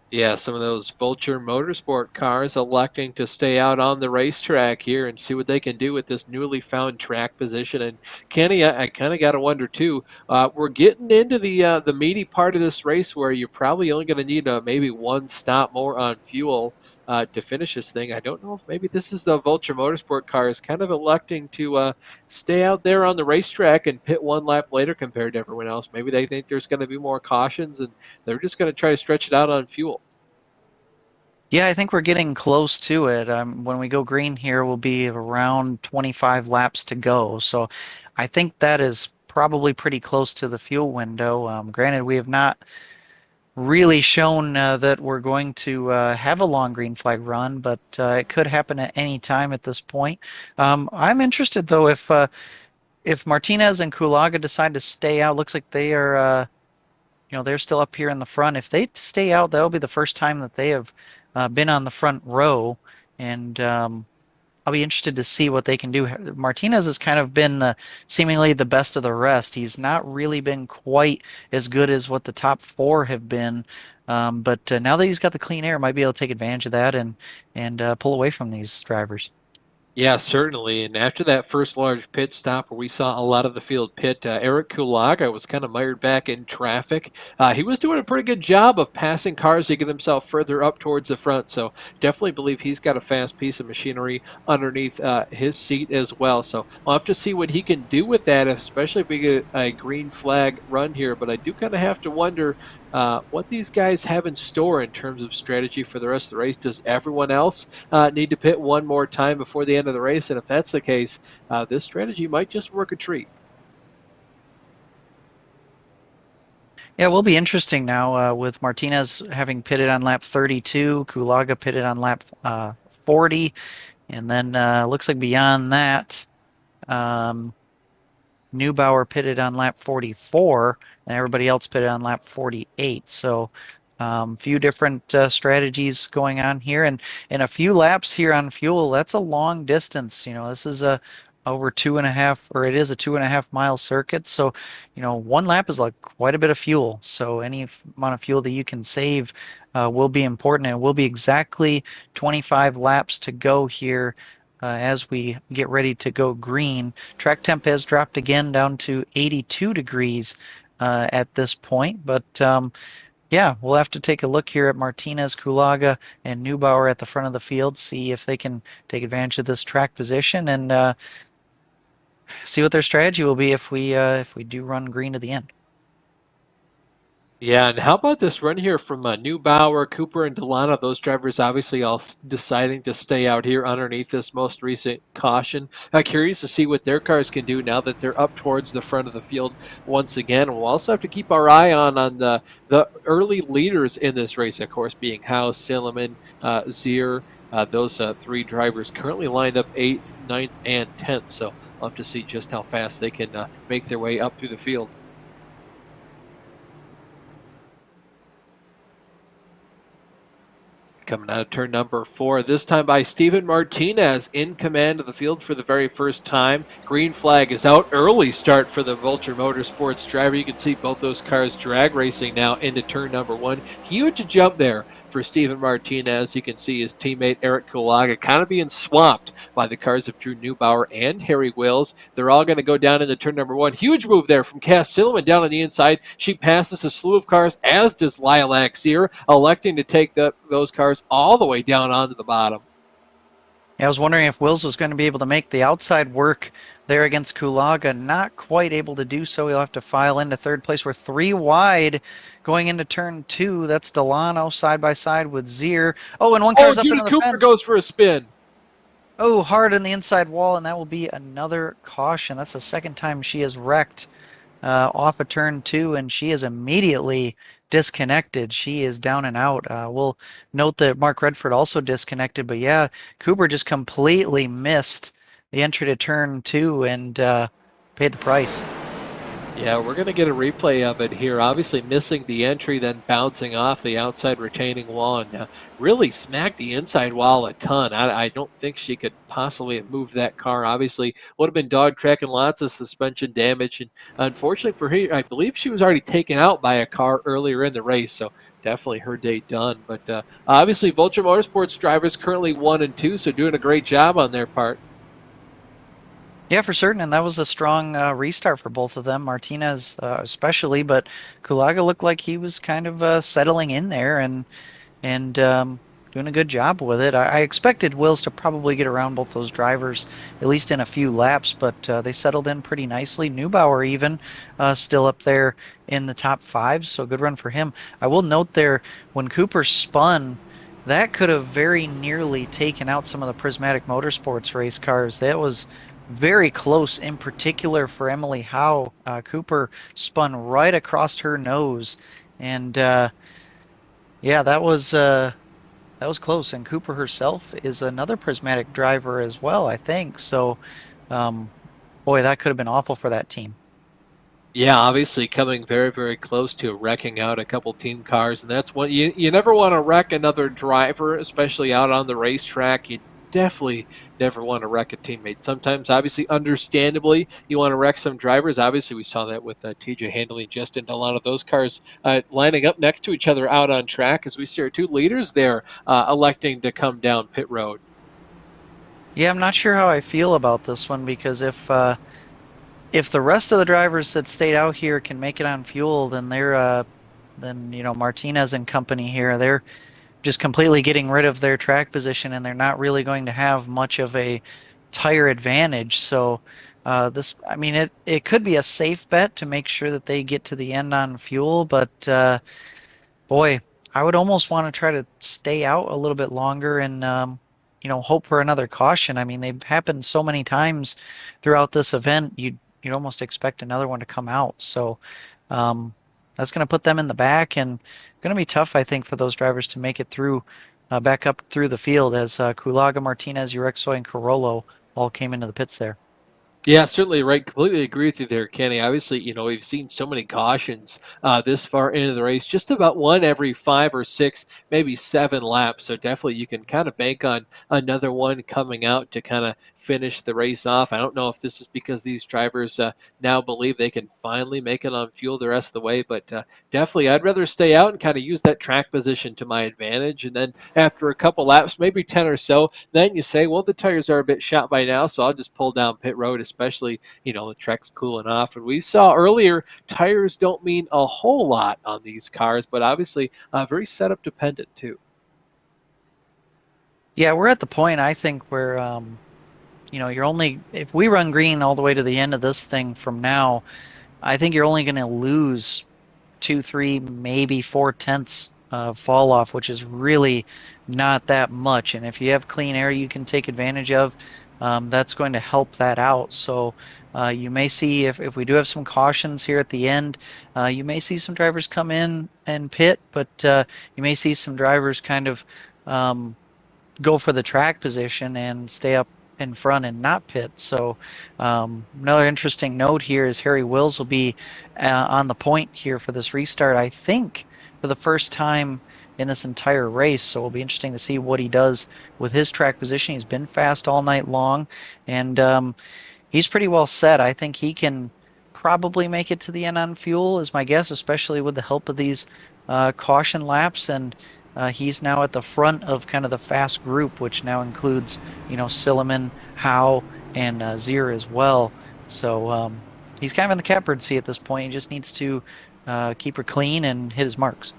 Yeah, some of those Vulture Motorsport cars electing to stay out on the racetrack here and see what they can do with this newly found track position. And Kenny, I kind of got to wonder too. We're getting into the meaty part of this race where you're probably only going to need maybe one stop more on fuel to finish this thing. I don't know if maybe this is the Vulture Motorsport cars kind of electing to stay out there on the racetrack and pit one lap later compared to everyone else. Maybe they think there's going to be more cautions and they're just going to try to stretch it out on fuel. Yeah, I think we're getting close to it. When we go green here, we'll be around 25 laps to go. So I think that is probably pretty close to the fuel window. Granted, we have not really shown that we're going to have a long green flag run, but it could happen at any time at this point. I'm interested, though, if Martinez and Kulaga decide to stay out. Looks like they are they're still up here in the front. If they stay out, that'll be the first time that they have been on the front row, and I'll be interested to see what they can do. Martinez has kind of been seemingly the best of the rest. He's not really been quite as good as what the top four have been, but now that he's got the clean air, might be able to take advantage of that and pull away from these drivers. Yeah, certainly. And after that first large pit stop where we saw a lot of the field pit, Eric Kulaga was kind of mired back in traffic. He was doing a pretty good job of passing cars to get himself further up towards the front. So definitely believe he's got a fast piece of machinery underneath his seat as well. So we'll have to see what he can do with that, especially if we get a green flag run here. But I do kind of have to wonder what these guys have in store in terms of strategy for the rest of the race. Does everyone else need to pit one more time before the end of the race? And if that's the case, this strategy might just work a treat. Yeah, it will be interesting now with Martinez having pitted on lap 32, Kulaga pitted on lap 40, and then looks like beyond that, um, Neubauer pitted on lap 44, and everybody else pitted on lap 48. So few different strategies going on here, and a few laps here on fuel. That's a long distance. This is a over 2.5, or it is a 2.5 mile circuit. So, one lap is like quite a bit of fuel. So any amount of fuel that you can save will be important, and it will be exactly 25 laps to go here as we get ready to go green. Track temp has dropped again down to 82 degrees at this point, but Yeah, we'll have to take a look here at Martinez, Kulaga, and Neubauer at the front of the field, see if they can take advantage of this track position, and see what their strategy will be if we do run green to the end. Yeah, and how about this run here from Neubauer, Cooper, and Delano? Those drivers obviously all deciding to stay out here underneath this most recent caution. Curious to see what their cars can do now that they're up towards the front of the field once again. We'll also have to keep our eye on the early leaders in this race, of course, being House, Silliman, Zier. Those three drivers currently lined up 8th, 9th, and 10th. So we'll have to see just how fast they can make their way up through the field. Coming out of turn number 4, this time by Steven Martinez in command of the field for the very first time. Green flag is out. Early start for the Vulture Motorsports driver. You can see both those cars drag racing now into turn number 1. Huge jump there for Steven Martinez. You can see his teammate Eric Kulaga kind of being swamped by the cars of Drew Neubauer and Harry Wills. They're all going to go down into turn number 1. Huge move there from Cass Silliman down on the inside. She passes a slew of cars, as does Lilac Sear, electing to take those cars all the way down onto the bottom. Yeah, I was wondering if Wills was going to be able to make the outside work there against Kulaga. Not quite able to do so. He'll have to file into third place. We're 3 wide going into turn 2. That's Delano side by side with Zier. Oh, and one car's up into the Cooper fence. goes for a spin. Oh, hard on the inside wall, and that will be another caution. That's the second time she has wrecked off of turn 2, and she is immediately disconnected. She is down and out. We'll note that Mark Redford also disconnected, but yeah, Cooper just completely missed the entry to turn 2 and paid the price. Yeah, we're going to get a replay of it here. Obviously missing the entry, then bouncing off the outside retaining wall, and really smacked the inside wall a ton. I don't think she could possibly have moved that car. Obviously would have been dog track and lots of suspension damage. And unfortunately for her, I believe she was already taken out by a car earlier in the race. So definitely her day done. But obviously Vulture Motorsports drivers currently 1 and 2, so doing a great job on their part. Yeah, for certain, and that was a strong restart for both of them, Martinez especially, but Kulaga looked like he was kind of settling in there and doing a good job with it. I expected Wills to probably get around both those drivers, at least in a few laps, but they settled in pretty nicely. Neubauer even still up there in the top 5, so good run for him. I will note there, when Cooper spun, that could have very nearly taken out some of the Prismatic Motorsports race cars. That was very close, in particular for Emily Howe. Cooper spun right across her nose, and yeah, that was close. And Cooper herself is another Prismatic driver as well, I think. So, boy, that could have been awful for that team. Yeah, obviously coming very, very close to wrecking out a couple team cars, and that's what you never want to wreck another driver, especially out on the racetrack. You definitely never want to wreck a teammate. Sometimes, obviously, understandably, you want to wreck some drivers. Obviously, we saw that with TJ Handley and Justin Delano. Those cars lining up next to each other out on track as we see our 2 leaders there electing to come down pit road. Yeah, I'm not sure how I feel about this one, because if the rest of the drivers that stayed out here can make it on fuel, then then Martinez and company here, they're just completely getting rid of their track position, and they're not really going to have much of a tire advantage. So I mean, it could be a safe bet to make sure that they get to the end on fuel, but boy, I would almost want to try to stay out a little bit longer and hope for another caution. I mean, they've happened so many times throughout this event. You'd almost expect another one to come out. So that's going to put them in the back, and going to be tough, I think, for those drivers to make it through, back up through the field, as Kulaga, Martinez, Urexoy, and Carollo all came into the pits there. Yeah, certainly right. Completely agree with you there, Kenny. Obviously, we've seen so many cautions this far into the race, just about one every 5 or 6, maybe 7 laps. So definitely you can kind of bank on another one coming out to kind of finish the race off. I don't know if this is because these drivers now believe they can finally make it on fuel the rest of the way, but definitely I'd rather stay out and kind of use that track position to my advantage. And then after a couple laps, maybe 10 or so, then you say, well, the tires are a bit shot by now, so I'll just pull down pit road, especially, the track's cooling off. And we saw earlier, tires don't mean a whole lot on these cars, but obviously very setup dependent too. Yeah, we're at the point I think where you're only if we run green all the way to the end of this thing from now, I think you're only going to lose 2, 3, maybe 4 tenths fall off, which is really not that much. And if you have clean air you can take advantage of, that's going to help that out. So you may see if we do have some cautions here at the end, you may see some drivers come in and pit, but you may see some drivers kind of go for the track position and stay up in front and not pit. So another interesting note here is Harry Wills will be on the point here for this restart, I think, for the first time in this entire race. So it'll be interesting to see what he does with his track position. He's been fast all night long, and he's pretty well set. I think he can probably make it to the end on fuel, is my guess, especially with the help of these caution laps. And he's now at the front of kind of the fast group, which now includes, Silliman, Howe, and Zier as well. So he's kind of in the catbird seat at this point. He just needs to keep her clean and hit his marks.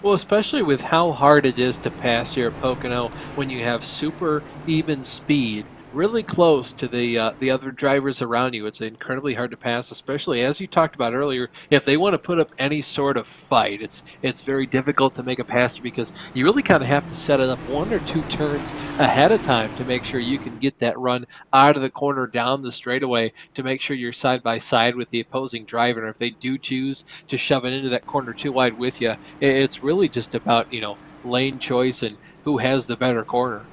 Well, especially with how hard it is to pass here at Pocono when you have super even speed really close to the other drivers around you. It's incredibly hard to pass, especially as you talked about earlier. If they want to put up any sort of fight, it's very difficult to make a pass because you really kind of have to set it up 1 or 2 turns ahead of time to make sure you can get that run out of the corner down the straightaway to make sure you're side by side with the opposing driver. And if they do choose to shove it into that corner too wide with you, it's really just about lane choice and who has the better corner.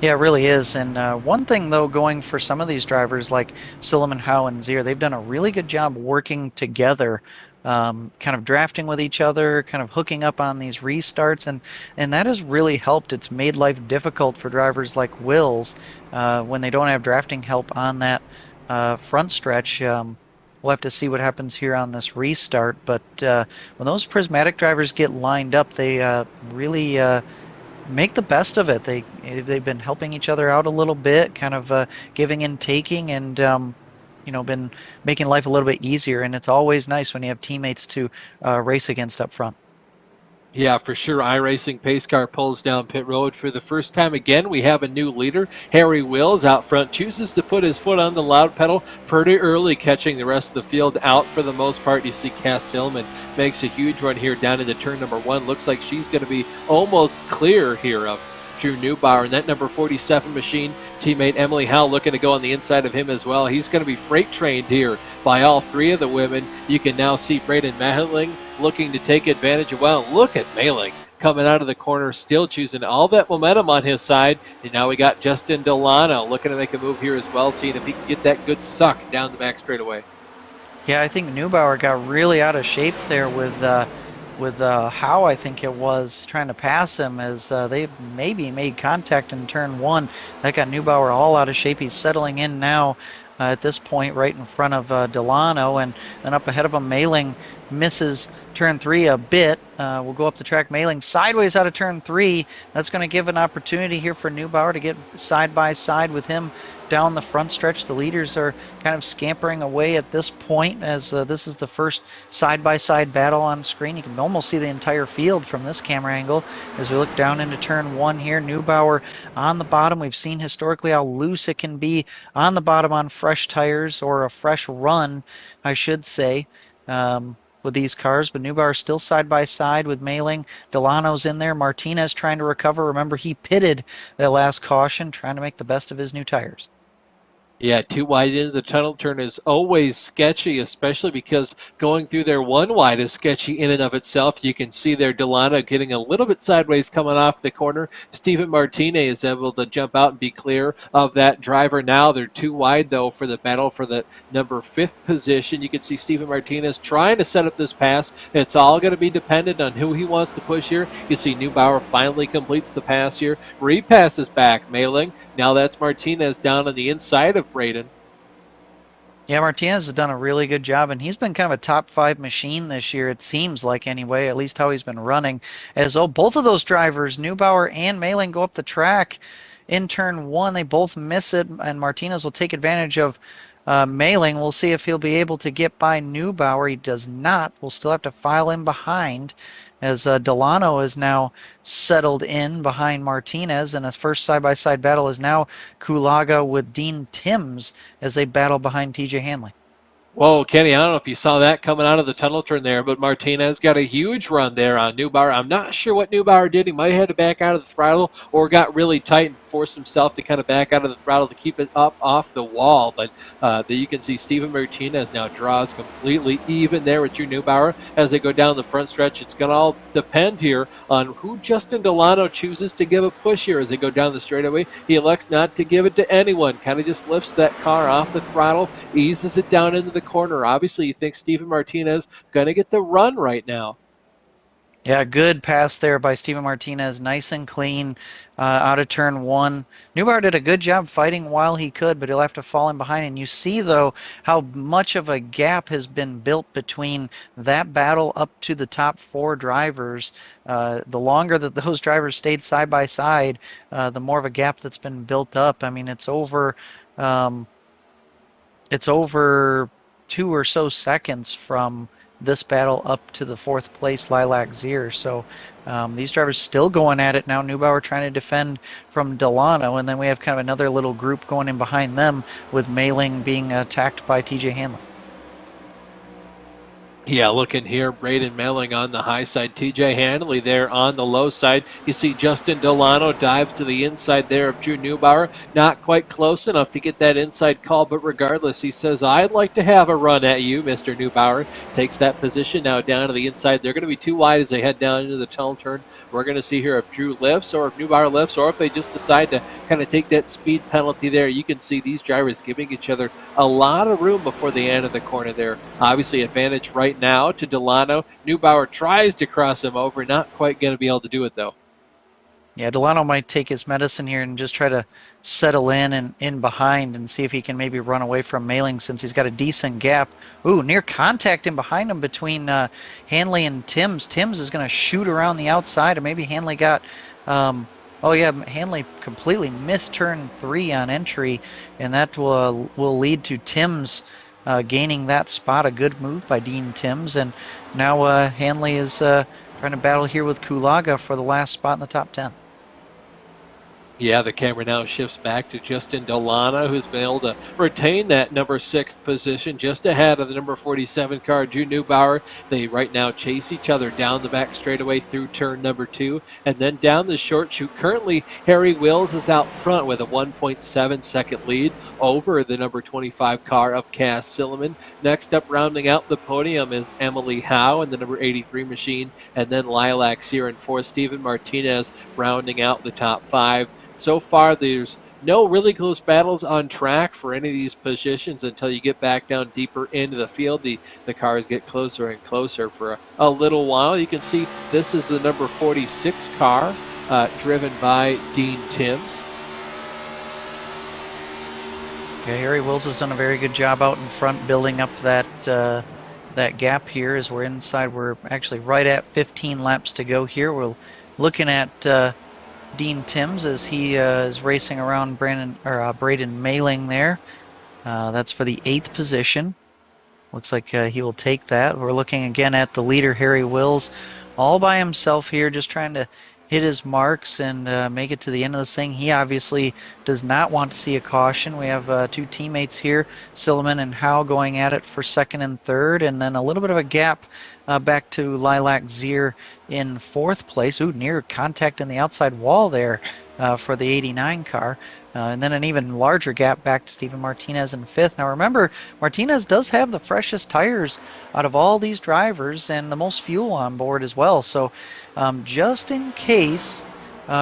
Yeah, it really is. And one thing, though, going for some of these drivers like Silliman, Howe, and Zier, they've done a really good job working together, kind of drafting with each other, kind of hooking up on these restarts, and that has really helped. It's made life difficult for drivers like Wills when they don't have drafting help on that front stretch. We'll have to see what happens here on this restart. But when those prismatic drivers get lined up, they really make the best of it. They've been helping each other out a little bit, kind of giving and taking, and been making life a little bit easier. And it's always nice when you have teammates to race against up front. Yeah, for sure. iRacing pace car pulls down pit road for the first time again. We have a new leader. Harry Wills out front chooses to put his foot on the loud pedal pretty early, catching the rest of the field out for the most part. You see Cass Silman makes a huge run here down into turn number 1. Looks like she's going to be almost clear here of Drew Neubauer. And that number 47 machine, teammate Emily Howe, looking to go on the inside of him as well. He's going to be freight trained here by all 3 of the women. You can now see Braden Maheling looking to take advantage of, well, look at Maheling coming out of the corner, still choosing all that momentum on his side. And now we got Justin Delano looking to make a move here as well, seeing if he can get that good suck down the back straightaway. Yeah, I think Neubauer got really out of shape there with Howe, I think it was, trying to pass him as they maybe made contact in turn 1. That got Neubauer all out of shape. He's settling in now at this point right in front of Delano, and up ahead of him, Maheling misses turn 3 a bit. We'll go up the track. Maheling sideways out of turn 3. That's going to give an opportunity here for Neubauer to get side by side with him down the front stretch. The leaders are kind of scampering away at this point as this is the first side-by-side battle on screen. You can almost see the entire field from this camera angle as we look down into turn 1 here. Neubauer on the bottom. We've seen historically how loose it can be on the bottom on fresh tires, or a fresh run, I should say, with these cars. But Neubauer still side by side with Maheling. Delano's in there. Martinez trying to recover. Remember, he pitted that last caution, trying to make the best of his new tires. Yeah, too wide into the tunnel turn is always sketchy, especially because going through there 1 wide is sketchy in and of itself. You can see there Delano getting a little bit sideways coming off the corner. Stephen Martinez is able to jump out and be clear of that driver. Now they're 2 wide, though, for the battle for the number 5th position. You can see Stephen Martinez trying to set up this pass. It's all going to be dependent on who he wants to push here. You see Neubauer finally completes the pass here. Repasses back. Maheling. Now that's Martinez down on the inside of Braden. Yeah, Martinez has done a really good job, and he's been kind of a top 5 machine this year, it seems like, anyway, at least how he's been running. As both of those drivers, Neubauer and Maheling, go up the track in turn one. They both miss it, and Martinez will take advantage of Mailing. We'll see if he'll be able to get by Neubauer. He does not. We'll still have to file in behind as Delano is now settled in behind Martinez, and his first side-by-side battle is now Kulaga with Dean Timms as they battle behind TJ Hanley. Whoa, Kenny, I don't know if you saw that coming out of the tunnel turn there, but Martinez got a huge run there on Neubauer. I'm not sure what Neubauer did. He might have had to back out of the throttle or got really tight and forced himself to kind of back out of the throttle to keep it up off the wall. But there you can see Steven Martinez now draws completely even there with Drew Neubauer as they go down the front stretch. It's going to all depend here on who Justin Delano chooses to give a push here as they go down the straightaway. He elects not to give it to anyone, kind of just lifts that car off the throttle, eases it down into the corner. Obviously, you think Steven Martinez going to get the run right now. Yeah, good pass there by Steven Martinez. Nice and clean out of turn one. Neubauer did a good job fighting while he could, but he'll have to fall in behind. And you see, though, how much of a gap has been built between that battle up to the top four drivers. The longer that those drivers stayed side by side, the more of a gap that's been built up. I mean, it's over 2 or so seconds from this battle up to the fourth place Lilac Zier. So these drivers still going at it now. Neubauer trying to defend from Delano, and then we have kind of another little group going in behind them with Mailing being attacked by TJ Hanley. Yeah, looking here, Braden Melling on the high side, TJ Hanley there on the low side. You see Justin Delano dive to the inside there of Drew Neubauer. Not quite close enough to get that inside call, but regardless, he says, I'd like to have a run at you, Mr. Neubauer. Takes that position now down to the inside. They're going to be too wide as they head down into the tunnel turn. We're going to see here if Drew lifts or if Neubauer lifts or if they just decide to kind of take that speed penalty there. You can see these drivers giving each other a lot of room before the end of the corner there. Obviously, advantage right now to Delano. Neubauer tries to cross him over, not quite going to be able to do it though. Yeah, Delano might take his medicine here and just try to settle in and in behind and see if he can maybe run away from Mailing since he's got a decent gap. Ooh, near contact in behind him between Hanley and Timms. Timms is going to shoot around the outside, and maybe Hanley got oh yeah, Hanley completely missed turn 3 on entry, and that will lead to Timms gaining that spot. A good move by Dean Timms, and now Hanley is trying to battle here with Kulaga for the last spot in the top 10. Yeah, the camera now shifts back to Justin Delano, who's been able to retain that number 6 position just ahead of the number 47 car, Drew Neubauer. They right now chase each other down the back straightaway through turn number 2 and then down the short chute. Currently, Harry Wills is out front with a 1.7 second lead over the number 25 car of Cass Silliman. Next up, rounding out the podium is Emily Howe in the number 83 machine, and then Lilac Zier in 4th. Steven Martinez rounding out the top 5. So far, there's no really close battles on track for any of these positions until you get back down deeper into the field. The cars get closer and closer for a little while. You can see this is the number 46 car driven by Dean Timms. Yeah, Harry Wills has done a very good job out in front building up that that gap here as we're inside. We're actually right at 15 laps to go here. We're looking at Dean Timms as he is racing around Braden Mailing there. That's for the 8th position. Looks like he will take that. We're looking again at the leader, Harry Wills, all by himself here, just trying to hit his marks and make it to the end of this thing. He obviously does not want to see a caution. We have 2 teammates here, Silliman and Howe, going at it for 2nd and 3rd, and then a little bit of a gap back to Lilac Zier in 4th place. Ooh, near contact in the outside wall there for the 89 car. And then an even larger gap back to Steven Martinez in 5th. Now remember, Martinez does have the freshest tires out of all these drivers and the most fuel on board as well. So just in case,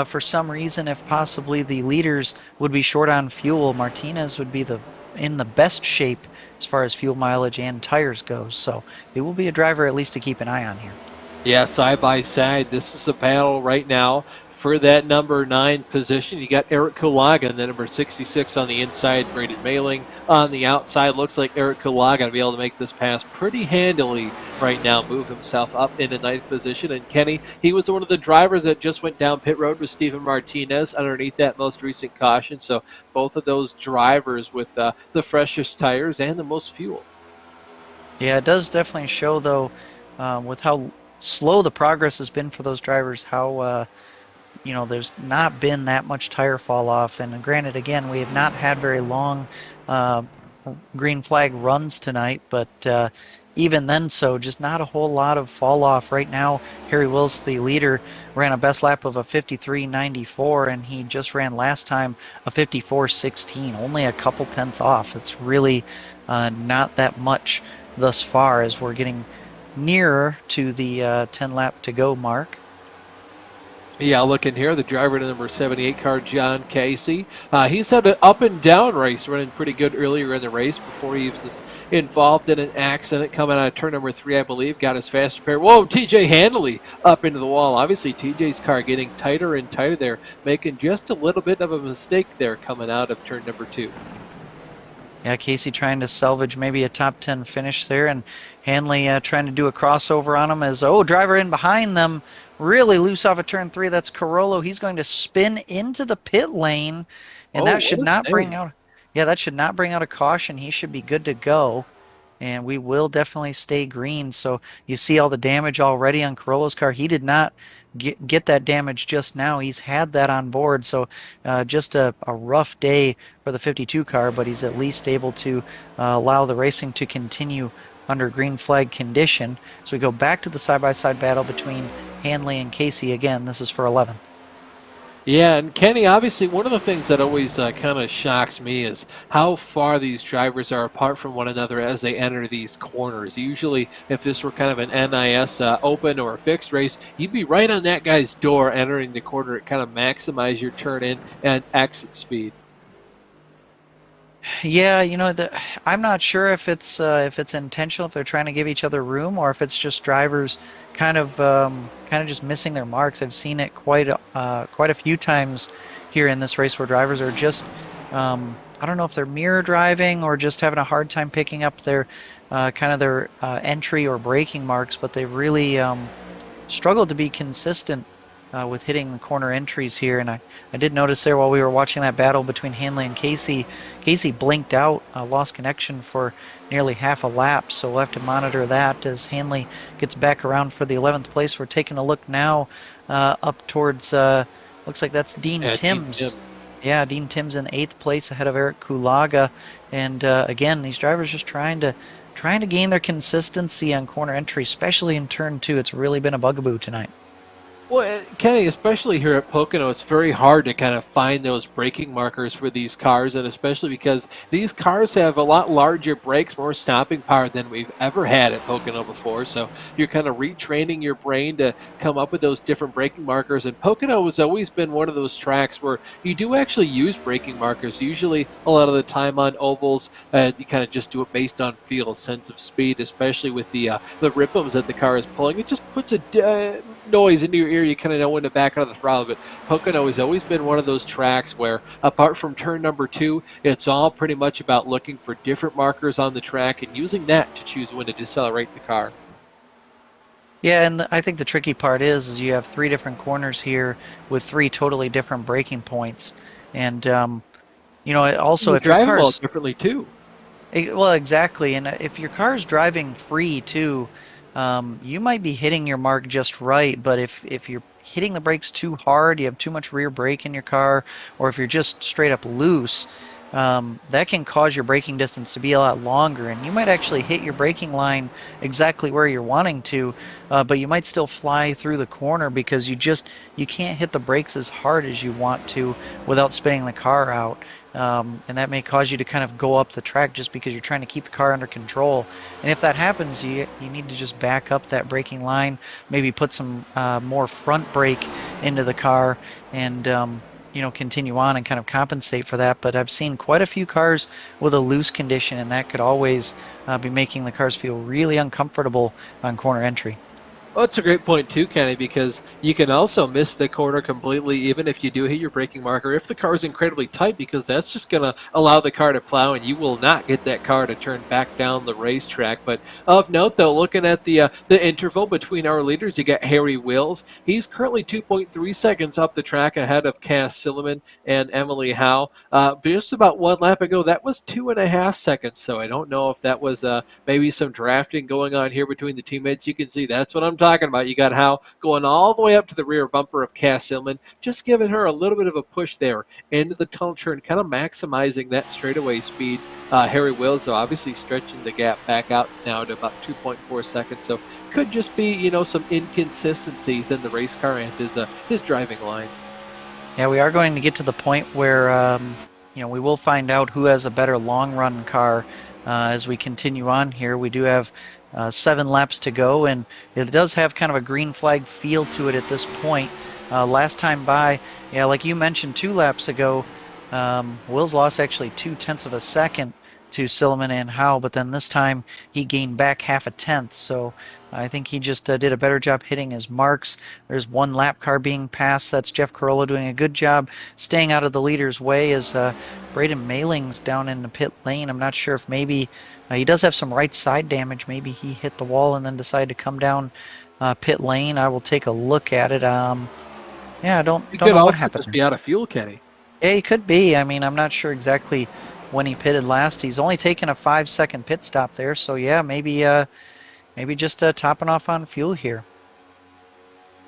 for some reason, if possibly the leaders would be short on fuel, Martinez would be in the best shape as far as fuel mileage and tires goes. So it will be a driver at least to keep an eye on here. Yeah, side by side. This is a battle right now for that number 9 position. You got Eric Kulaga, the number 66 on the inside, Braden Mailing on the outside. Looks like Eric Kulaga will be able to make this pass pretty handily right now, move himself up into 9th position. And Kenny, he was one of the drivers that just went down pit road with Steven Martinez underneath that most recent caution. So both of those drivers with the freshest tires and the most fuel. Yeah, it does definitely show, though, with how slow the progress has been for those drivers, how there's not been that much tire fall off. And granted, again, we have not had very long uh, green flag runs tonight, but even then, so just not a whole lot of fall off. Right now, Harry Wills, the leader, ran a best lap of a 53.94, and he just ran last time a 54.16, only a couple tenths off. It's really not that much thus far as we're getting nearer to the 10 lap to go mark. Yeah, looking here, the driver to number 78 car, John Casey. He's had an up and down race, running pretty good earlier in the race before he was involved in an accident coming out of turn number 3, I believe. Got his faster pair. Whoa, TJ Handley up into the wall. Obviously, TJ's car getting tighter and tighter there, making just a little bit of a mistake there coming out of turn number 2. Yeah, Casey trying to salvage maybe a top 10 finish there, and Hanley trying to do a crossover on him as, driver in behind them, really loose off of turn 3. That's Carollo. He's going to spin into the pit lane, and that should not bring out, that should not bring out a caution. He should be good to go, and we will definitely stay green. So you see all the damage already on Carollo's car. He did not get that damage just now. He's had that on board, so just a rough day for the 52 car, but he's at least able to allow the racing to continue under green flag condition. So we go back to the side-by-side battle between Hanley and Casey again. This is for 11th. Yeah, and Kenny, obviously one of the things that always kind of shocks me is how far these drivers are apart from one another as they enter these corners. Usually, if this were kind of an NIS open or a fixed race, you'd be right on that guy's door entering the corner. It kind of maximize your turn in and exit speed. Yeah, I'm not sure if it's intentional, if they're trying to give each other room, or if it's just drivers kind of just missing their marks. I've seen it quite a few times here in this race where drivers are just I don't know if they're mirror driving or just having a hard time picking up their entry or braking marks, but they really struggled to be consistent with hitting the corner entries here. And I did notice there while we were watching that battle between Hanley and Casey, Casey blinked out, lost connection for nearly half a lap, so we'll have to monitor that as Hanley gets back around for the 11th place. We're taking a look now up towards, looks like that's Dean Timms. Yeah, Dean Timms in 8th place ahead of Eric Kulaga. And again, these drivers just trying to gain their consistency on corner entry, especially in turn 2. It's really been a bugaboo tonight. Well, Kenny, especially here at Pocono, it's very hard to kind of find those braking markers for these cars, and especially because these cars have a lot larger brakes, more stopping power than we've ever had at Pocono before. So you're kind of retraining your brain to come up with those different braking markers. And Pocono has always been one of those tracks where you do actually use braking markers. Usually, a lot of the time on ovals, you kind of just do it based on feel, sense of speed, especially with the rhythms that the car is pulling. It just puts a noise into your ear. You kind of know when to back out of the throttle. But Pocono has always been one of those tracks where, apart from turn number 2, it's all pretty much about looking for different markers on the track and using that to choose when to decelerate the car. Yeah, and I think the tricky part is you have 3 different corners here with 3 totally different braking points, and also if your car's differently too. Well, exactly, and if your car's driving free too, you might be hitting your mark just right, but if you're hitting the brakes too hard, you have too much rear brake in your car, or if you're just straight up loose, that can cause your braking distance to be a lot longer, and you might actually hit your braking line exactly where you're wanting to, but you might still fly through the corner because you can't hit the brakes as hard as you want to without spinning the car out. And that may cause you to kind of go up the track just because you're trying to keep the car under control. And if that happens, you need to just back up that braking line, maybe put some more front brake into the car, and continue on and kind of compensate for that. But I've seen quite a few cars with a loose condition, and that could always be making the cars feel really uncomfortable on corner entry. Well, that's a great point too, Kenny, because you can also miss the corner completely, even if you do hit your braking marker, if the car is incredibly tight, because that's just going to allow the car to plow, and you will not get that car to turn back down the racetrack. But of note, though, looking at the interval between our leaders, you got Harry Wills. He's currently 2.3 seconds up the track ahead of Cass Silliman and Emily Howe. Just about one lap ago, that was 2.5 seconds. So I don't know if that was maybe some drafting going on here between the teammates. You can see that's what I'm talking about. You got Howe going all the way up to the rear bumper of Cass Silman, just giving her a little bit of a push there into the tunnel turn, kind of maximizing that straightaway speed. Harry Wills, though, obviously stretching the gap back out now to about 2.4 seconds. So could just be, some inconsistencies in the race car and his driving line. Yeah, we are going to get to the point where we will find out who has a better long run car as we continue on here. We do have 7 laps to go, and it does have kind of a green flag feel to it at this point. Last time by, yeah, like you mentioned 2 laps ago, Wills lost actually 0.2 of a second to Silliman and Howe, but then this time he gained back 0.5 tenth. So I think he just did a better job hitting his marks. There's 1 lap car being passed. That's Jeff Carolla doing a good job staying out of the leader's way as Braden Mailing's down in the pit lane. I'm not sure if maybe he does have some right side damage. Maybe he hit the wall and then decided to come down pit lane. I will take a look at it. Yeah, I don't know what happened. Just be out of fuel, Kenny. Yeah, he could be. I mean, I'm not sure exactly when he pitted last. He's only taken a 5-second pit stop there, so yeah, maybe just topping off on fuel here.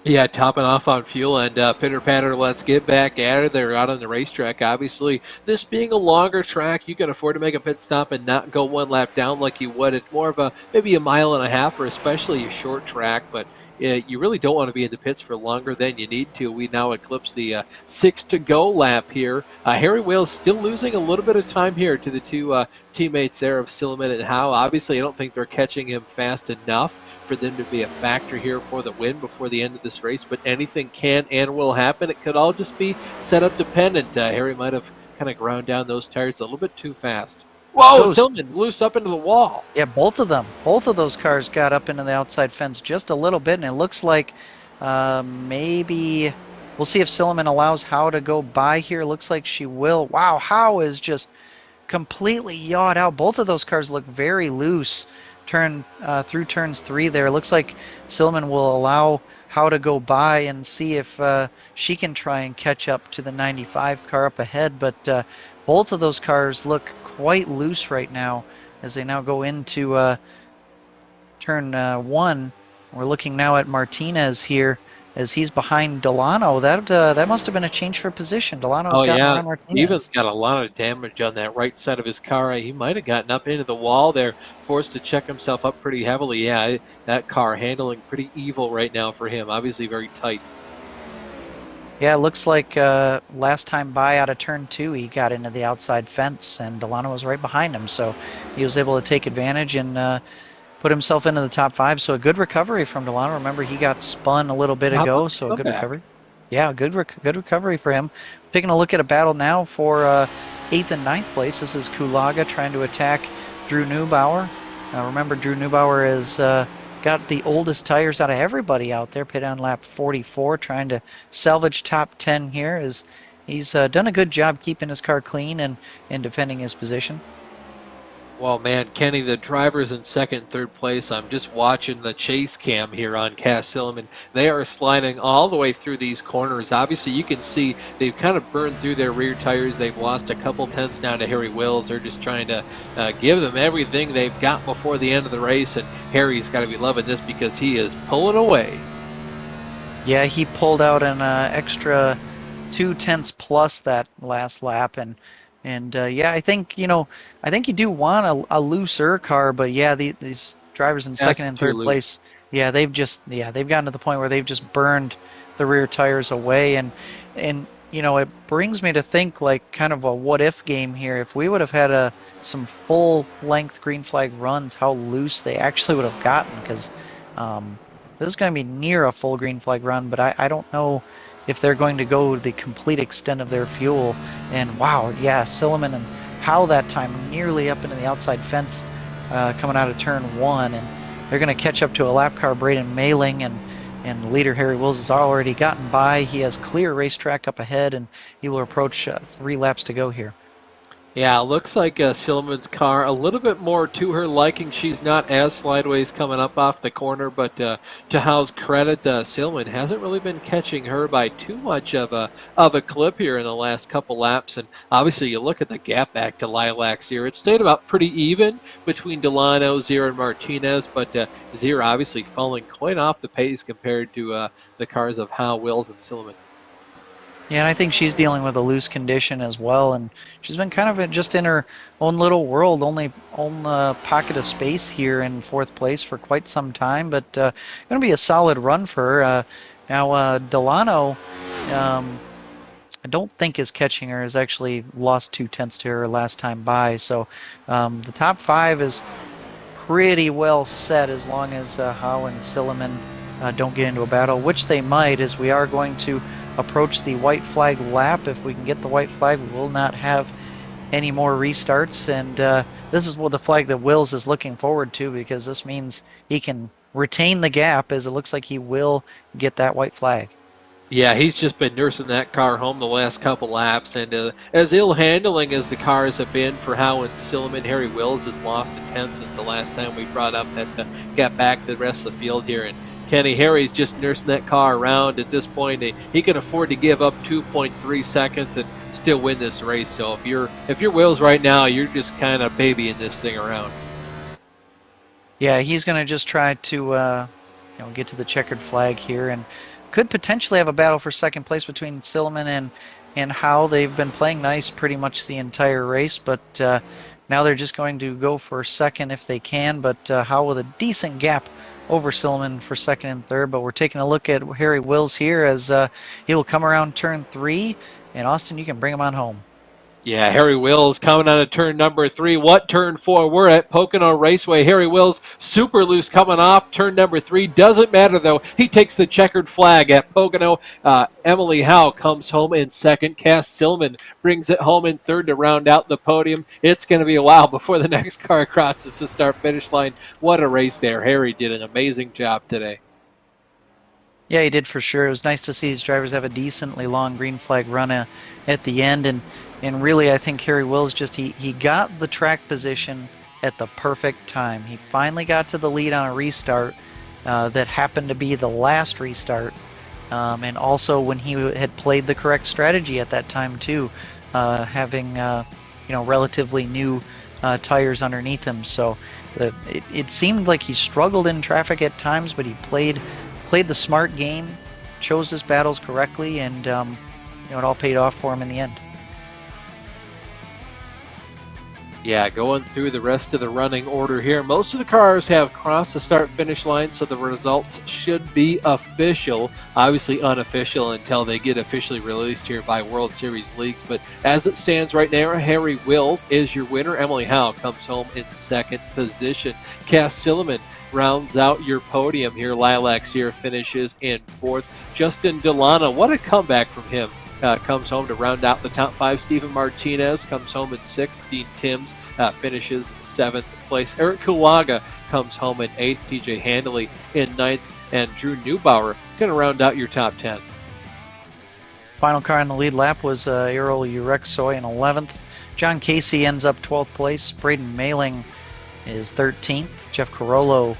Yeah, topping off on fuel and pitter patter. Let's get back at it. They're out on the racetrack. Obviously, this being a longer track, you can afford to make a pit stop and not go 1 lap down like you would at more of maybe a 1.5 miles, or especially a short track. But you really don't want to be in the pits for longer than you need to. We now eclipse the 6 to go lap here. Harry Wales still losing a little bit of time here to the 2 teammates there of Silliman and Howe. Obviously, I don't think they're catching him fast enough for them to be a factor here for the win before the end of this race, but anything can and will happen. It could all just be setup dependent. Harry might have kind of ground down those tires a little bit too fast. Whoa, Silliman loose up into the wall. Yeah, both of those cars got up into the outside fence just a little bit, and it looks like maybe we'll see if Silliman allows Howe to go by here. Looks like she will. Wow, Howe is just completely yawed out. Both of those cars look very loose through turns 3 there. Looks like Silliman will allow Howe to go by and see if she can try and catch up to the 95 car up ahead, but both of those cars look quite loose right now as they now go into turn 1. We're looking now at Martinez here as he's behind Delano. That must have been a change for position. Delano's gotten around Martinez. Steven's got a lot of damage on that right side of his car. He might have gotten up into the wall there, forced to check himself up pretty heavily. Yeah, that car handling pretty evil right now for him. Obviously very tight. Yeah, it looks like last time by out of turn 2, he got into the outside fence, and Delano was right behind him, so he was able to take advantage and put himself into the top 5. So a good recovery from Delano. Remember, he got spun a little bit ago, so a good recovery. Yeah, good recovery for him. Taking a look at a battle now for 8th and 9th place. This is Kulaga trying to attack Drew Neubauer. Remember, Drew Neubauer is got the oldest tires out of everybody out there, pit on lap 44, trying to salvage top 10 here. He's done a good job keeping his car clean and defending his position. Well, man, Kenny, the drivers in 2nd and 3rd place, I'm just watching the chase cam here on Cass Silliman. They are sliding all the way through these corners. Obviously, you can see they've kind of burned through their rear tires. They've lost a couple tenths down to Harry Wills. They're just trying to give them everything they've got before the end of the race, and Harry's got to be loving this because he is pulling away. Yeah, he pulled out an extra 2 tenths plus that last lap, and yeah, I think you do want a looser car, but yeah, these drivers in 2nd and 3rd place, yeah, they've gotten to the point where they've just burned the rear tires away, and it brings me to think like kind of a what if game here. If we would have had some full length green flag runs, how loose they actually would have gotten, because this is going to be near a full green flag run, but I don't know if they're going to go the complete extent of their fuel. And wow, yeah, Silliman and Howe that time nearly up into the outside fence coming out of turn 1. And they're going to catch up to a lap car, Braden Mailing, and the leader Harry Wills has already gotten by. He has clear racetrack up ahead, and he will approach 3 laps to go here. Yeah, looks like Silliman's car a little bit more to her liking. She's not as slideways coming up off the corner, but to Howe's credit, Silliman hasn't really been catching her by too much of a clip here in the last couple laps. And obviously, you look at the gap back to Lilacs here; it stayed about pretty even between Delano, Zier, and Martinez, but Zier obviously falling quite off the pace compared to the cars of Howe, Wills, and Silliman. Yeah, and I think she's dealing with a loose condition as well, and she's been kind of just in her own little world, own pocket of space here in 4th place for quite some time, but going to be a solid run for her. Now, Delano, I don't think is catching her, has actually lost 2/10 to her last time by, so the top 5 is pretty well set as long as Howe and Silliman don't get into a battle, which they might, as we are going to approach the white flag lap. If we can get the white flag, we will not have any more restarts, and this is what the flag that Wills is looking forward to, because this means he can retain the gap, as it looks like he will get that white flag. Yeah, he's just been nursing that car home the last couple laps, and as ill-handling as the cars have been for Howe and Silliman, Harry Wills has lost a 10 since the last time we brought up that got back to the rest of the field here, and Kenny Harry's just nursing that car around. At this point, he can afford to give up 2.3 seconds and still win this race. So if you're Wills right now, you're just kind of babying this thing around. Yeah, he's going to just try to get to the checkered flag here, and could potentially have a battle for 2nd place between Silliman and Howe. They've been playing nice pretty much the entire race, but now they're just going to go for 2nd if they can. But Howe with a decent gap over Silliman for 2nd and 3rd, but we're taking a look at Harry Wills here as he will come around turn 3, and Austin, you can bring him on home. Yeah, Harry Wills coming out of turn number 3. What turn 4? We're at Pocono Raceway. Harry Wills super loose coming off turn number 3. Doesn't matter, though. He takes the checkered flag at Pocono. Emily Howe comes home in 2nd. Cass Silliman brings it home in 3rd to round out the podium. It's going to be a while before the next car crosses the start-finish line. What a race there. Harry did an amazing job today. Yeah, he did for sure. It was nice to see his drivers have a decently long green flag run at the end, and really, I think Harry Wills he got the track position at the perfect time. He finally got to the lead on a restart that happened to be the last restart, and also when he had played the correct strategy at that time too, having relatively new tires underneath him. So it seemed like he struggled in traffic at times, but he played the smart game, chose his battles correctly, and it all paid off for him in the end. Yeah, going through the rest of the running order here. Most of the cars have crossed the start-finish line, so the results should be official. Obviously unofficial until they get officially released here by World Series leagues. But as it stands right now, Harry Wills is your winner. Emily Howe comes home in 2nd position. Cass Silliman rounds out your podium here. Lilacs here finishes in 4th. Justin Delano, what a comeback from him. Comes home to round out the top 5. Stephen Martinez comes home in 6th. Dean Timms finishes 7th place. Eric Kuwaga comes home in 8th. TJ Handley in 9th. And Drew Neubauer going to round out your top 10. Final car in the lead lap was Errol Urexoy in 11th. John Casey ends up 12th place. Braden Mailing is 13th. Jeff Carollo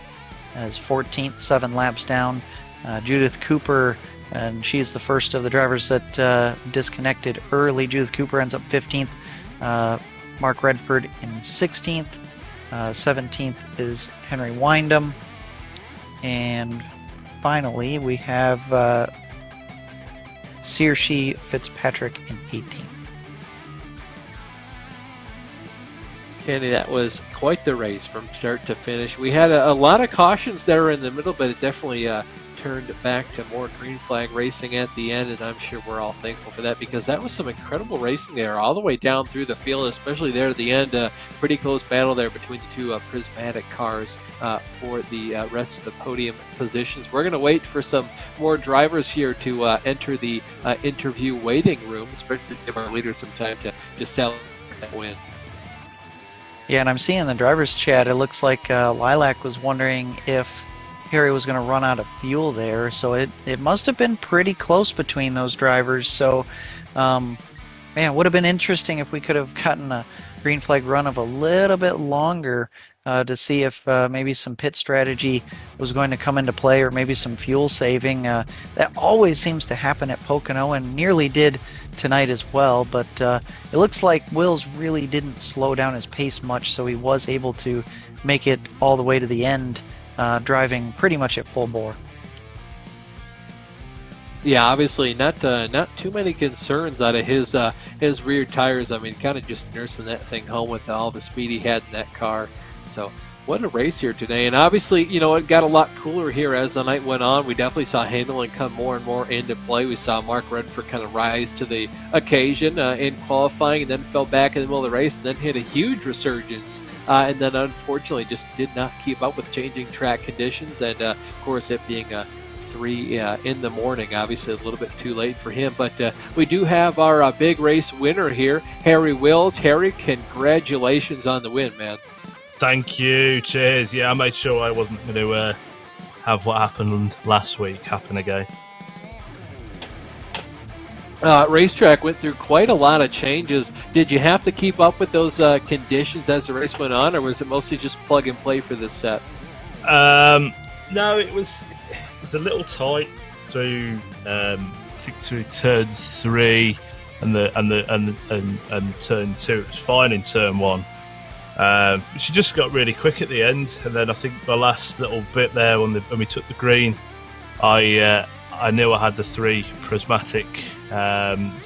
is 14th, 7 laps down. Judith Cooper, and she's the first of the drivers that disconnected early. Judith Cooper ends up 15th. Mark Redford in 16th. 17th is Henry Windham. And finally, we have Saoirse Fitzpatrick in 18th. Kenny, that was quite the race from start to finish. We had a lot of cautions there in the middle, but it definitely turned back to more green flag racing at the end, and I'm sure we're all thankful for that, because that was some incredible racing there all the way down through the field, especially there at the end. Pretty close battle there between the two prismatic cars for the rest of the podium positions. We're going to wait for some more drivers here to enter the interview waiting room, especially to give our leaders some time to celebrate that win. Yeah, and I'm seeing in the driver's chat, it looks like Lilac was wondering if Harry was going to run out of fuel there. So it must have been pretty close between those drivers. So, um, man, it would have been interesting if we could have gotten a green flag run of a little bit longer to see if maybe some pit strategy was going to come into play or maybe some fuel saving. That always seems to happen at Pocono and nearly did tonight as well. But it looks like Wills really didn't slow down his pace much, so he was able to make it all the way to the end, driving pretty much at full bore. Yeah, obviously not too many concerns out of his rear tires. I mean, kind of just nursing that thing home with all the speed he had in that car. So what a race here today. And obviously, you know, it got a lot cooler here as the night went on. We definitely saw handling come more and more into play. We saw Mark Redford kind of rise to the occasion in qualifying and then fell back in the middle of the race and then hit a huge resurgence. And then unfortunately just did not keep up with changing track conditions. And of course, it being 3 in the morning, obviously a little bit too late for him. But we do have our big race winner here, Harry Wills. Harry, congratulations on the win, man. Thank you. Cheers. Yeah, I made sure I wasn't going to have what happened last week happen again. Racetrack went through quite a lot of changes. Did you have to keep up with those conditions as the race went on, or was it mostly just plug and play for this set? No, it was a little tight through through turn 3 and turn 2. It was fine in turn 1. She just got really quick at the end, and then I think the last little bit there when we took the green, I knew I had the 3 prismatic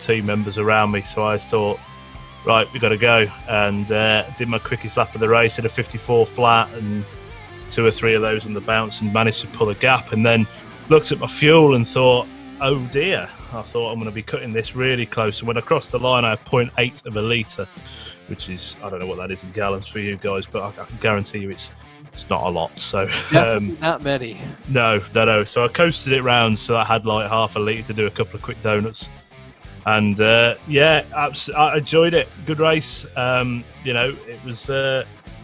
team members around me, so I thought, right, we got to go, and did my quickest lap of the race, did a 54 flat, and 2 or 3 of those on the bounce, and managed to pull a gap, and then looked at my fuel and thought, oh dear, I thought I'm going to be cutting this really close, and when I crossed the line I had 0.8 of a litre, which is, I don't know what that is in gallons for you guys, but I can guarantee you it's not a lot. So not many. No. So I coasted it round, so I had like half a litre to do a couple of quick donuts. And yeah, I enjoyed it. Good race. You know, it was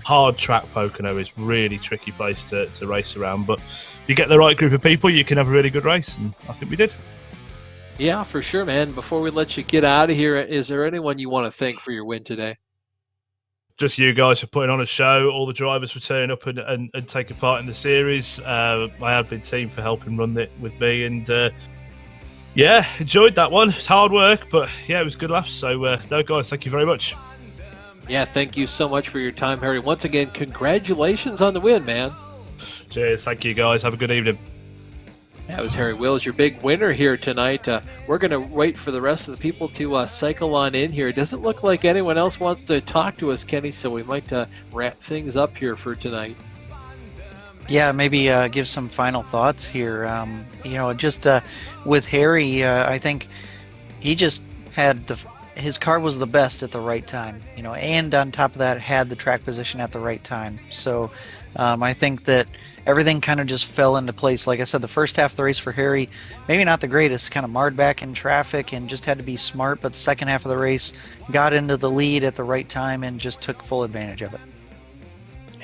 hard track. Pocono is really tricky place to race around, but you get the right group of people, you can have a really good race, and I think we did. Yeah, for sure, man. Before we let you get out of here, is there anyone you want to thank for your win today? Just you guys for putting on a show, all the drivers for turning up and taking part in the series, my admin team for helping run it with me, and yeah, enjoyed that one. It's hard work, but yeah, it was good laughs. So no, guys, thank you very much. Yeah, thank you so much for your time, Harry. Once again, congratulations on the win, man. Cheers, thank you guys, have a good evening. That was Harry Wills, your big winner here tonight. We're going to wait for the rest of the people to cycle on in here. It doesn't look like anyone else wants to talk to us, Kenny, so we might wrap things up here for tonight. Yeah, maybe give some final thoughts here. You know, just with Harry, I think he just had his car was the best at the right time, you know, and on top of that, had the track position at the right time. So I think that everything kind of just fell into place. Like I said, the first half of the race for Harry, maybe not the greatest, kind of marred back in traffic and just had to be smart, but the second half of the race got into the lead at the right time and just took full advantage of it.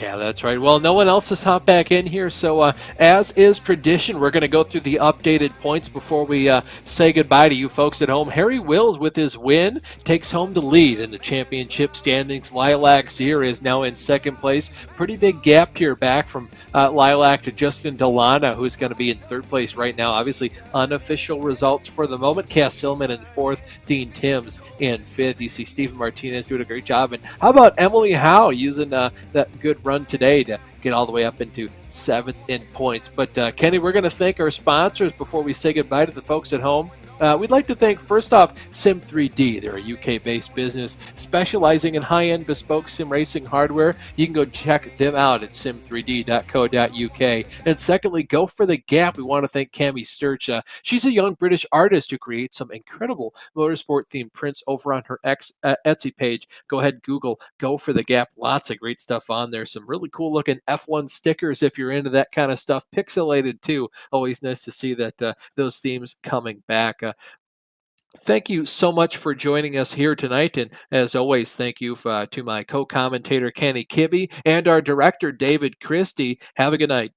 Yeah, that's right. Well, no one else has hopped back in here, so as is tradition, we're going to go through the updated points before we say goodbye to you folks at home. Harry Wills, with his win, takes home the lead in the championship standings. Lilac Sear is now in second place. Pretty big gap here back from Lilac to Justin Delana, who's going to be in third place right now. Obviously, unofficial results for the moment. Cass Silman in fourth, Dean Timms in fifth. You see Stephen Martinez doing a great job. And how about Emily Howe using that good run today to get all the way up into seventh in points. But Kenny, we're going to thank our sponsors before we say goodbye to the folks at home. We'd like to thank, first off, SIM3D. They're a UK-based business specializing in high-end bespoke sim racing hardware. You can go check them out at sim3d.co.uk. And secondly, Go for the Gap. We want to thank Cami Sturch. She's a young British artist who creates some incredible motorsport-themed prints over on her Etsy page. Go ahead and Google Go for the Gap. Lots of great stuff on there. Some really cool-looking F1 stickers if you're into that kind of stuff. Pixelated, too. Always nice to see that those themes coming back. Thank you so much for joining us here tonight. And as always, thank you to my co commentator, Kenny Kibbe, and our director, David Christie. Have a good night.